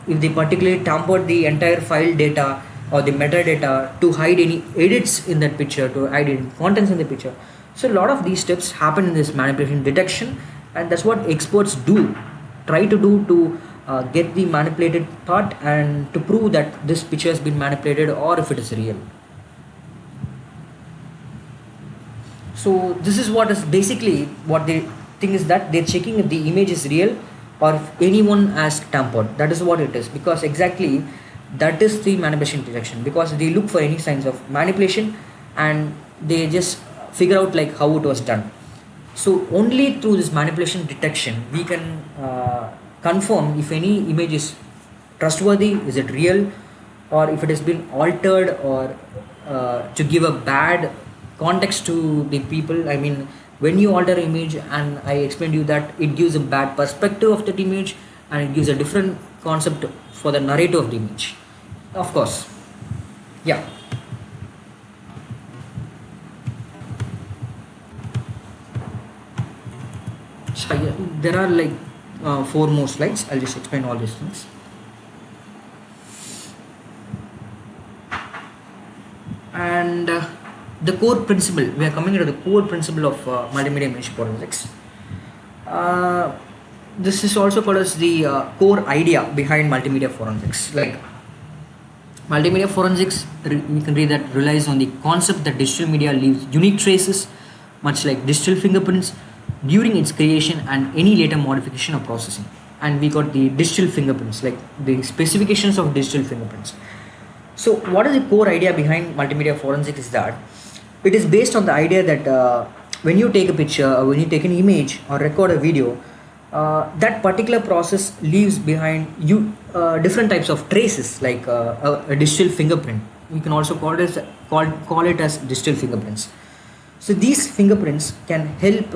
if they particularly tampered the entire file data or the metadata to hide any edits in that picture, to hide any contents in the picture. So a lot of these steps happen in this manipulation detection, and that's what experts do, try to do to get the manipulated thought and to prove that this picture has been manipulated or if it is real. So this is what is basically what they think, is that they're checking if the image is real or if anyone has tampered. That is what it is, because exactly that is the manipulation detection, because they look for any signs of manipulation and they just figure out like how it was done. So only through this manipulation detection we can confirm if any image is trustworthy, is it real, or if it has been altered, or to give a bad context to the people. I mean, when you alter image, and I explained to you that it gives a bad perspective of that image and it gives a different concept for the narrative of the image, of course. Yeah. So yeah, there are like four more slides. I'll just explain all these things. And the core principle, we are coming to the core principle of multimedia image forensics. Uh, this is also called as the core idea behind multimedia forensics. Like multimedia forensics, we can read that relies on the concept that digital media leaves unique traces, much like digital fingerprints, during its creation and any later modification or processing. And we got the digital fingerprints, like the specifications of digital fingerprints. So what is the core idea behind multimedia forensics is that it is based on the idea that when you take a picture, or when you take an image or record a video, that particular process leaves behind you different types of traces, like a digital fingerprint. We can also call it as digital fingerprints. So these fingerprints can help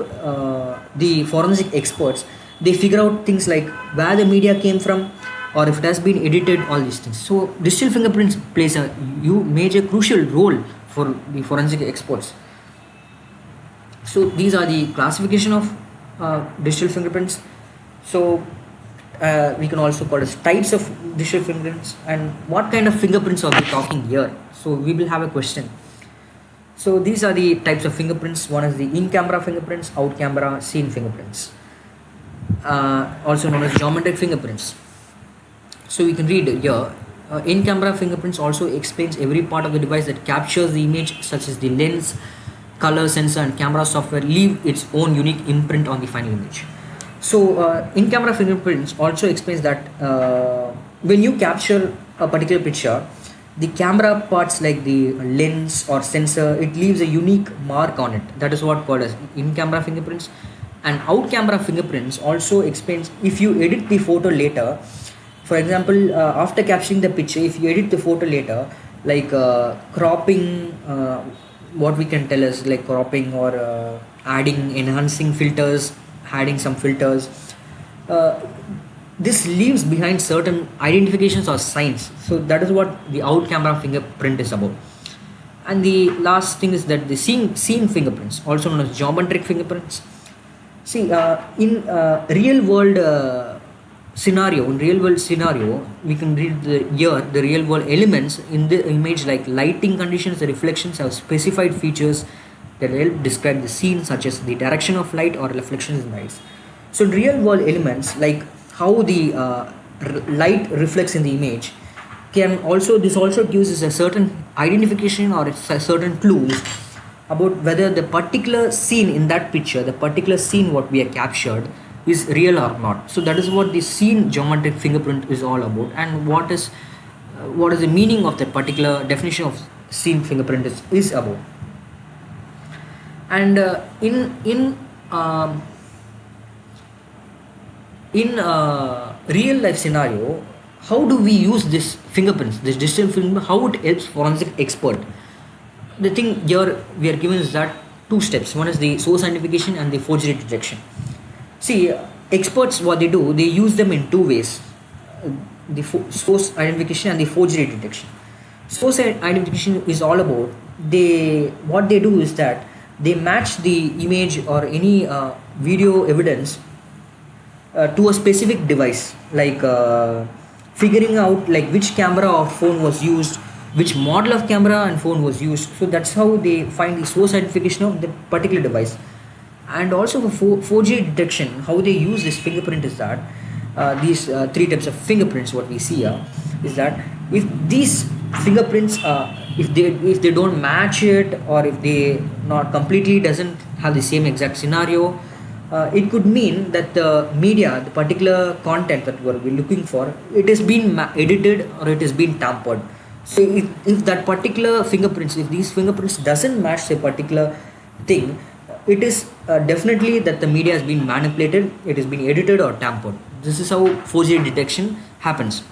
the forensic experts. They figure out things like where the media came from, or if it has been edited, all these things. So digital fingerprints plays a major crucial role for the forensic experts. So these are the classification of digital fingerprints. So we can also call as types of digital fingerprints, and what kind of fingerprints are we talking here. So we will have a question. So these are the types of fingerprints. One is the in-camera fingerprints, out-camera scene fingerprints, also known as geometric fingerprints. So we can read here, in-camera fingerprints also explains every part of the device that captures the image, such as the lens, color sensor, and camera software leave its own unique imprint on the final image. So in-camera fingerprints also explains that when you capture a particular picture, the camera parts like the lens or sensor, it leaves a unique mark on it. That is what called as in-camera fingerprints. And out-camera fingerprints also explains if you edit the photo later. For example, after capturing the picture, if you edit the photo later, like cropping, what we can tell is like cropping, or adding, enhancing filters, adding some filters, this leaves behind certain identifications or signs. So that is what the out camera fingerprint is about. And the last thing is that the scene fingerprints, also known as geometric fingerprints. See, in real world scenario, we can read the real world elements in the image, like lighting conditions. The reflections have specified features that help describe the scene, such as the direction of light or reflections in lights. So in real world elements, like how the light reflects in the image, this also gives us a certain identification or a certain clues about whether the particular scene in that picture, the particular scene what we have captured, is real or not. So that is what the scene geometric fingerprint is all about, and what is the meaning of that particular definition of scene fingerprint is about. And in real life scenario, how do we use this fingerprints, this digital fingerprint, how it helps forensic expert? The thing here we are given is that two steps. One is the source identification and the forgery detection. See, experts, what they do, they use them in two ways: the source identification and the forgery detection. Source identification is all about, they what they do is that they match the image or any video evidence to a specific device, like figuring out like which camera or phone was used, which model of camera and phone was used. So that's how they find the source identification of the particular device. And also for forgery detection, how they use this fingerprint is that these three types of fingerprints what we see here is that if these fingerprints if they don't match it, or if they not completely doesn't have the same exact scenario, it could mean that the media, the particular content that we're looking for, it has been edited or it has been tampered. So if that particular fingerprints, if these fingerprints doesn't match a particular thing, it is definitely that the media has been manipulated, it has been edited or tampered. This is how forgery detection happens.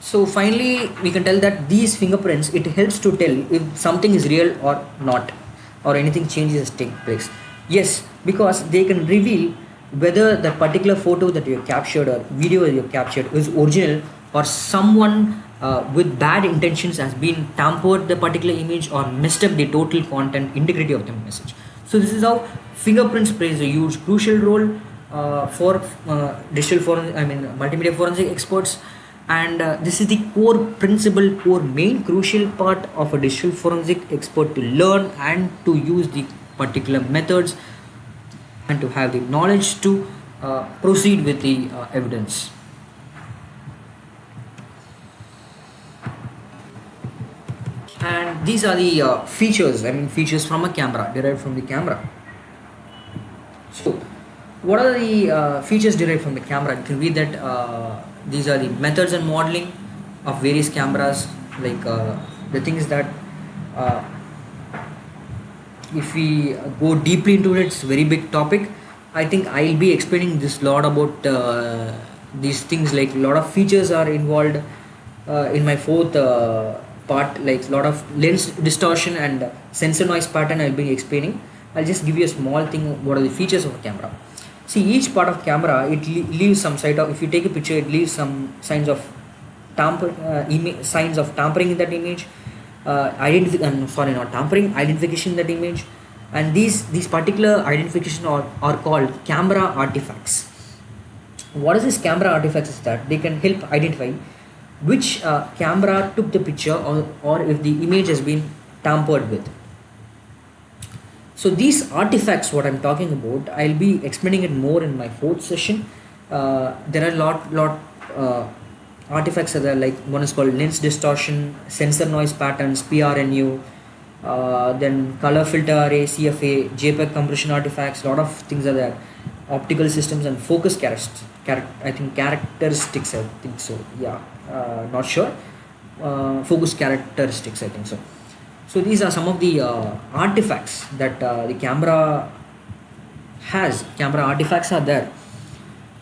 So finally we can tell that these fingerprints, it helps to tell if something is real or not, or anything changes take place. Yes, because they can reveal whether the particular photo that you have captured or video that you have captured is original, or someone with bad intentions has been tampered the particular image or messed up the total content integrity of the message. So this is how fingerprints plays a huge crucial role for multimedia forensic experts. And this is the core principle, core main crucial part of a digital forensic expert to learn and to use the particular methods and to have the knowledge to proceed with the evidence. And these are the features from a camera, derived from the camera. So what are the features derived from the camera? You can read that these are the methods and modeling of various cameras. Like the thing is that if we go deeply into it, it's a very big topic. I think I'll be explaining this lot about these things, like a lot of features are involved in my fourth part, like a lot of lens distortion and sensor noise pattern I'll be explaining. I'll just give you a small thing, what are the features of a camera. See, each part of camera, it leaves some side of, if you take a picture, it leaves some signs of signs of tampering in that image, identification in that image. And these particular identification are called camera artifacts. What is this camera artifacts is that they can help identify which camera took the picture, or if the image has been tampered with. So these artifacts, what I'm talking about, I'll be explaining it more in my fourth session. There are lot artifacts that are like, one is called lens distortion, sensor noise patterns, PRNU, then color filter array, CFA, JPEG compression artifacts. Lot of things are there. Optical systems and focus characteristics. I think so. Yeah, not sure. Focus characteristics, I think so. So these are some of the artifacts that the camera has. Camera artifacts are there.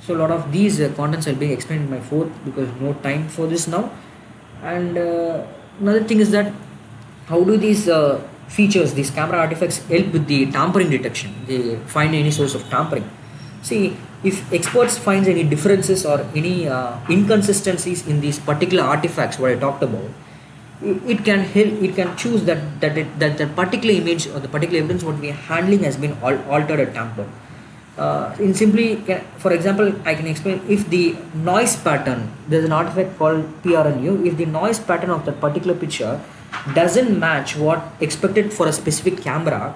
So a lot of these contents will be explained in my fourth, because no time for this now. And another thing is that how do these features, these camera artifacts, help with the tampering detection? They find any source of tampering. See, if experts find any differences or any inconsistencies in these particular artifacts, what I talked about, it can help. It can choose that the particular image or the particular evidence what we are handling has been altered or tampered. In simply, for example, I can explain, if the noise pattern, there's an artifact called PRNU, if the noise pattern of that particular picture doesn't match what expected for a specific camera,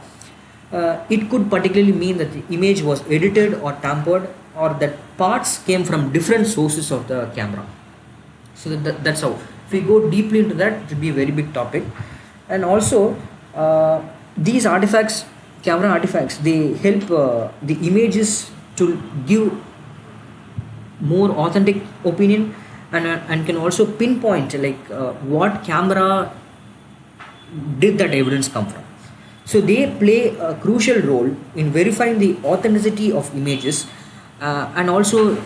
it could particularly mean that the image was edited or tampered, or that parts came from different sources of the camera. So that's how. If we go deeply into that, it will be a very big topic. And also these artifacts, camera artifacts, they help the images to give more authentic opinion, and can also pinpoint like what camera did that evidence come from. So they play a crucial role in verifying the authenticity of images and also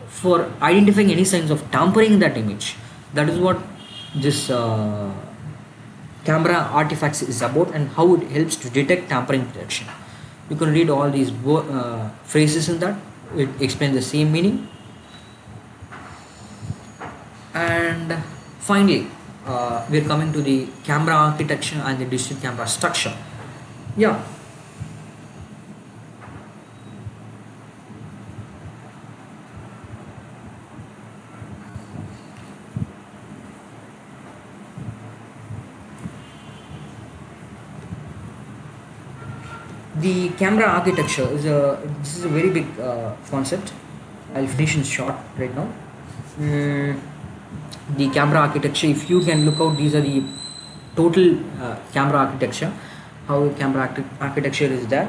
for identifying any signs of tampering in that image. That is what this camera artifacts is about, and how it helps to detect tampering detection. You can read all these phrases in that. It explains the same meaning. And finally, we're coming to the camera architecture and the digital camera structure. Yeah. The camera architecture is a very big concept. I'll finish in short right now. The camera architecture, if you can look out, these are the total camera architecture, how camera architecture is there.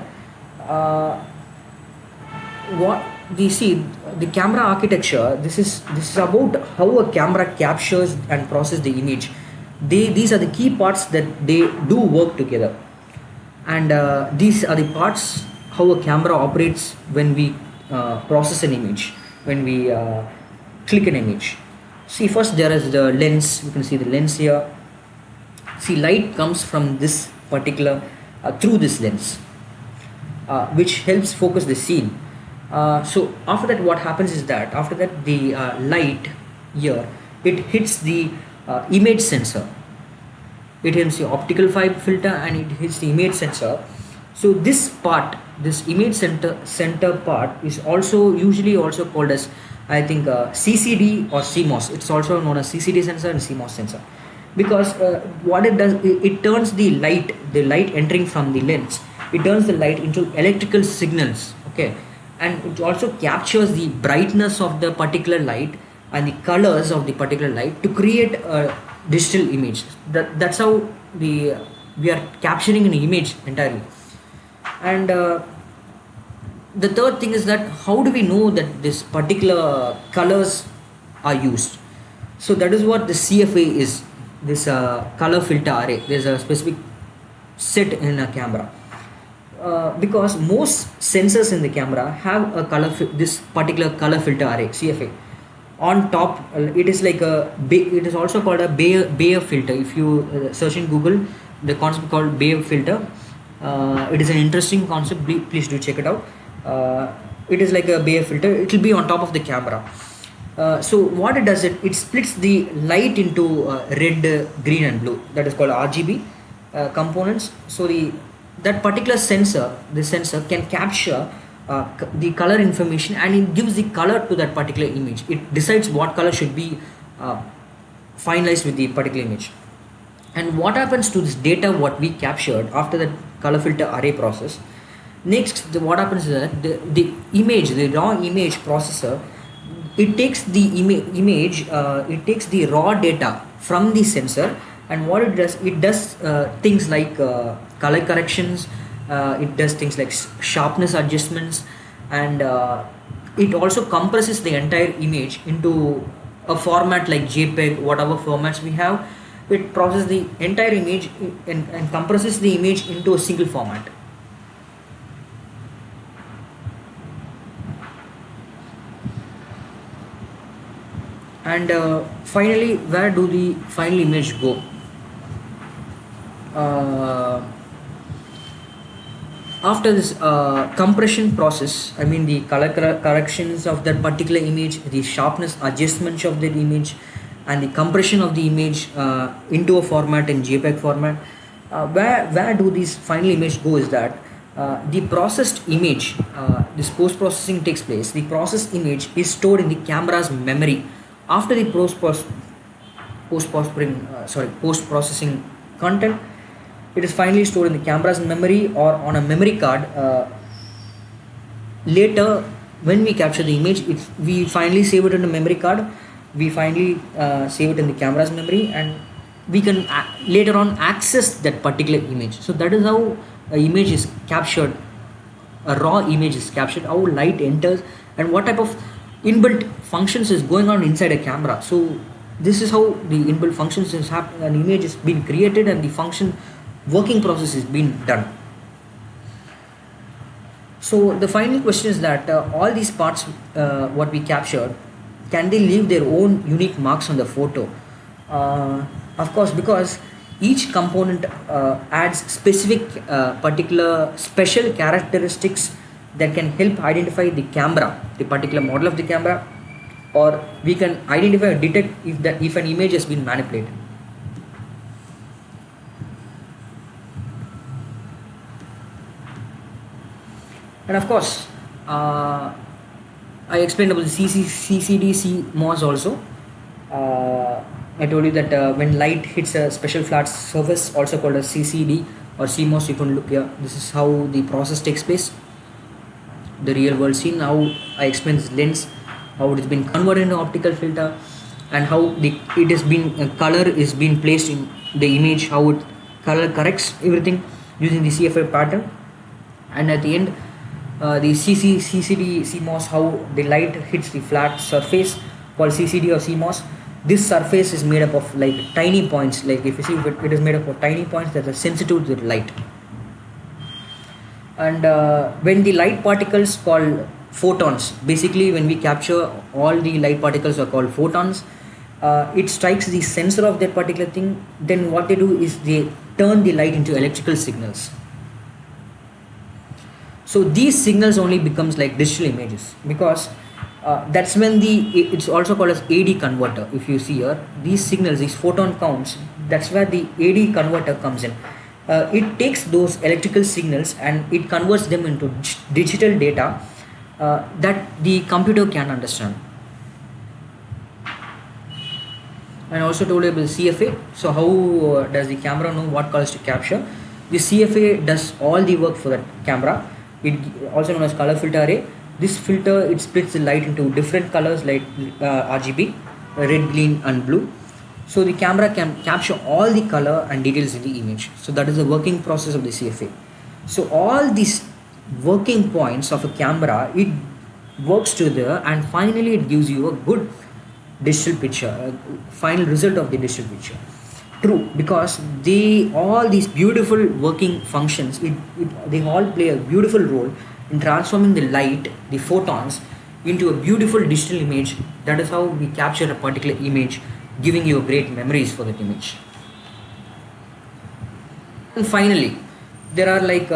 What we see, the camera architecture, this is about how a camera captures and processes the image. These are the key parts that they do work together, and these are the parts how a camera operates when we process an image, when we click an image. See, first there is the lens. You can see the lens here. See, light comes from this particular through this lens, which helps focus the scene. So after that, what happens is that after that the light here, it hits the image sensor. It hits the optical fiber filter and it hits the image sensor. So this part, this image center part, is also usually also called as, I think, CCD or CMOS. It's also known as CCD sensor and CMOS sensor, because what it does, it turns the light entering from the lens, it turns the light into electrical signals. Okay, and it also captures the brightness of the particular light and the colors of the particular light to create a digital image. That's how we are capturing an image entirely. And the third thing is that how do we know that this particular colors are used? So that is what the CFA is, this color filter array. There's a specific set in a camera, because most sensors in the camera have a this particular color filter array, CFA. On top, it is like it is also called a Bayer filter. If you search in Google the concept called Bayer filter, it is an interesting concept. Please do check it out. It is like a Bayer filter. It will be on top of the camera. So what it does, it splits the light into red, green and blue. That is called RGB components. So that particular sensor, the sensor can capture the color information, and it gives the color to that particular image. It decides what color should be finalized with the particular image. And what happens to this data what we captured after the color filter array process? Next, what happens is that the image, the raw image processor, it takes the image, it takes the raw data from the sensor, and what it does things like color corrections, it does things like sharpness adjustments, and it also compresses the entire image into a format like JPEG, whatever formats we have. It processes the entire image and compresses the image into a single format. And finally, where do the final image go? After this compression process, I mean the color corrections of that particular image, the sharpness adjustments of that image, and the compression of the image into a format in JPEG format, where do these final image go is that the processed image, this post-processing takes place. The processed image is stored in the camera's memory. After the post-processing content, it is finally stored in the camera's memory or on a memory card. Later, when we capture the image, we finally save it in a memory card. We finally save it in the camera's memory, and we can later on access that particular image. So that is how an image is captured, a raw image is captured, how light enters, and what type of inbuilt functions is going on inside a camera. So this is how the inbuilt functions is happening. An image is being created and the function working process is being done. So the final question is that all these parts what we captured, can they leave their own unique marks on the photo? Of course, because each component adds specific particular special characteristics that can help identify the camera, the particular model of the camera, or we can identify or detect if an image has been manipulated. And of course, I explained about the CCD CMOS also. I told you that when light hits a special flat surface, also called as CCD or CMOS, you can look here. This is how the process takes place. The real world scene. Now I explained this lens, how it has been converted into optical filter, and how it has been color is being placed in the image. How it color corrects everything using the CFA pattern, and at the end. The CCD CMOS, how the light hits the flat surface called CCD or CMOS. This surface is made up of like tiny points. Like if you see, it is made up of tiny points that are sensitive to the light. And when the light particles called photons, basically when we capture all the light particles are called photons, it strikes the sensor of that particular thing. Then what they do is they turn the light into electrical signals. So these signals only becomes like digital images, because that's when it's also called as AD converter. If you see here, these signals, these photon counts, that's where the AD converter comes in. It takes those electrical signals and it converts them into digital data that the computer can understand. And also told you about CFA. So how does the camera know what colors to capture? The CFA does all the work for that camera. It also known as color filter array. This filter, it splits the light into different colors like RGB, red, green and blue. So the camera can capture all the color and details in the image. So that is the working process of the CFA. So all these working points of a camera, it works together and finally it gives you a good digital picture, a final result of the digital picture. True, because all these beautiful working functions, they all play a beautiful role in transforming the light, the photons, into a beautiful digital image. That is how we capture a particular image, giving you great memories for that image. And finally, there are like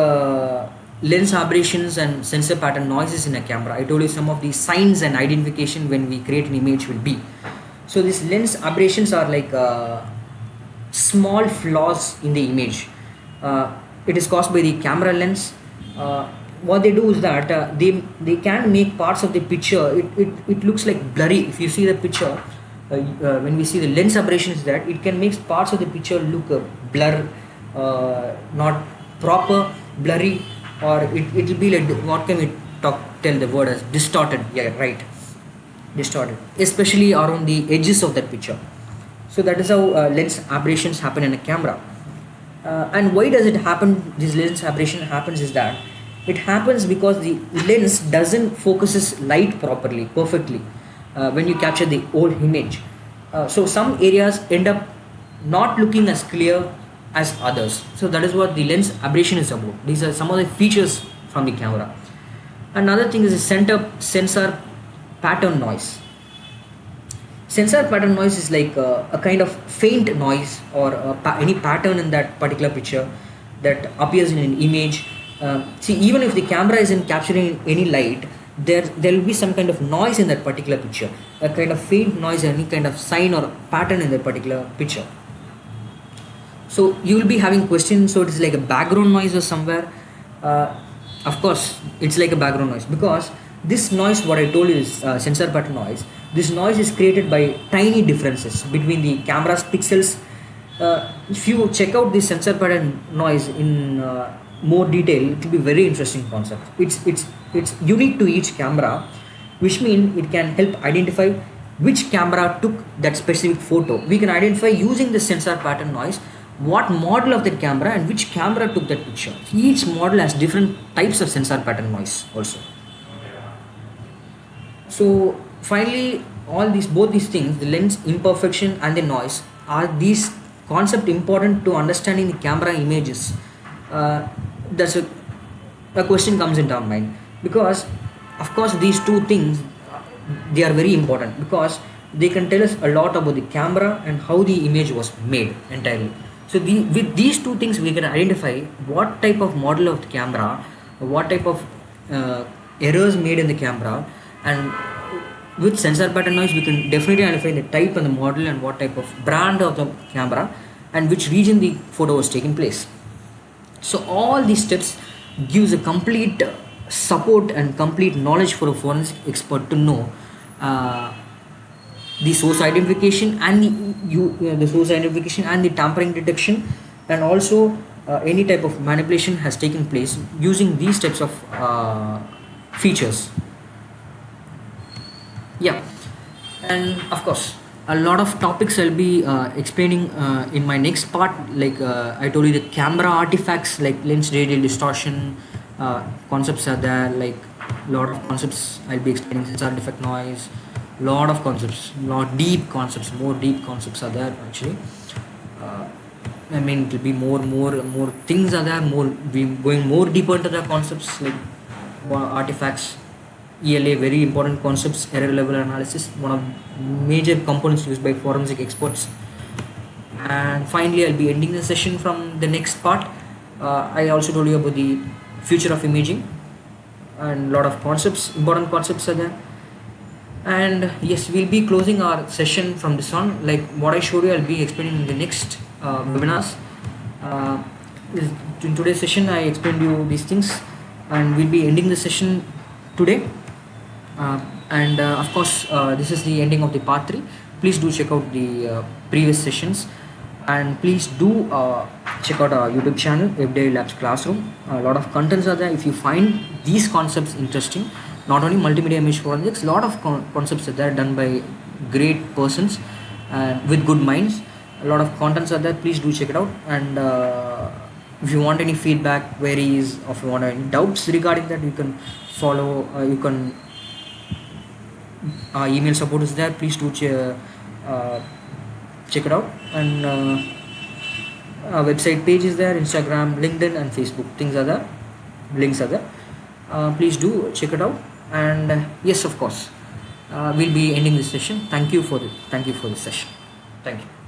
lens aberrations and sensor pattern noises in a camera. I told you some of the signs and identification when we create an image will be. So these lens aberrations are like small flaws in the image. It is caused by the camera lens. What they do is that they can make parts of the picture, it looks like blurry. If you see the picture, when we see the lens aberrations, that it can make parts of the picture look blur, not proper, blurry, or it will be like, what can we tell the word as distorted. Yeah, right, distorted, especially around the edges of that picture. So that is how lens aberrations happen in a camera. And why does it happen? This lens aberration happens is that it happens because the lens doesn't focuses light properly, perfectly, when you capture the whole image. So some areas end up not looking as clear as others. So that is what the lens aberration is about. These are some of the features from the camera. Another thing is the sensor pattern noise. Sensor pattern noise is like a kind of faint noise or any pattern in that particular picture that appears in an image. See, even if the camera isn't capturing any light, there will be some kind of noise in that particular picture, a kind of faint noise, any kind of sign or pattern in that particular picture. So you will be having questions. So it is like a background noise or somewhere. Of course, it's like a background noise, because this noise, what I told you, is sensor pattern noise. This noise is created by tiny differences between the camera's pixels. If you check out the sensor pattern noise in more detail, it will be very interesting concept. It's unique to each camera, which means it can help identify which camera took that specific photo. We can identify using the sensor pattern noise what model of that camera and which camera took that picture. Each model has different types of sensor pattern noise also. So finally, both these things, the lens imperfection and the noise, are these concepts important to understanding the camera images. a question comes into our mind, because of course these two things, they are very important, because they can tell us a lot about the camera and how the image was made entirely. So with these two things we can identify what type of model of the camera, what type of errors made in the camera, and with sensor pattern noise we can definitely identify the type and the model and what type of brand of the camera and which region the photo was taking place. So all these steps gives a complete support and complete knowledge for a forensic expert to know uh, the source identification and the source identification and the tampering detection, and also any type of manipulation has taken place using these types of features. Yeah, and of course a lot of topics I'll be explaining in my next part, like I told you the camera artifacts like lens radial distortion concepts are there, like lot of concepts I'll be explaining, sensor defect noise, lot of concepts, lot deep concepts, more deep concepts are there actually. uh, I mean it will be more things are there, more we going more deeper into the concepts like artifacts, ELA, very important concepts, error level analysis, one of major components used by forensic experts. And finally, I'll be ending the session from the next part. I also told you about the future of imaging, and a lot of concepts, important concepts are there. And yes, we'll be closing our session from this on. Like what I showed you, I'll be explaining in the next webinars. Uh, in today's session, I explained you these things, and we'll be ending the session today. And of course this is the ending of the part 3. Please do check out the previous sessions, and please do check out our YouTube channel, Everyday Labs Classroom. A lot of contents are there. If you find these concepts interesting, not only multimedia image forensics, lot of concepts are there done by great persons and with good minds. A lot of contents are there. Please do check it out. And if you want any feedback, queries, or if you want any doubts regarding that, you can follow, you can email support is there. Please do check it out. And our website page is there, Instagram, LinkedIn, and Facebook. Things are there, links are there. Please do check it out. And yes, of course, we'll be ending this session. Thank you for the session. Thank you.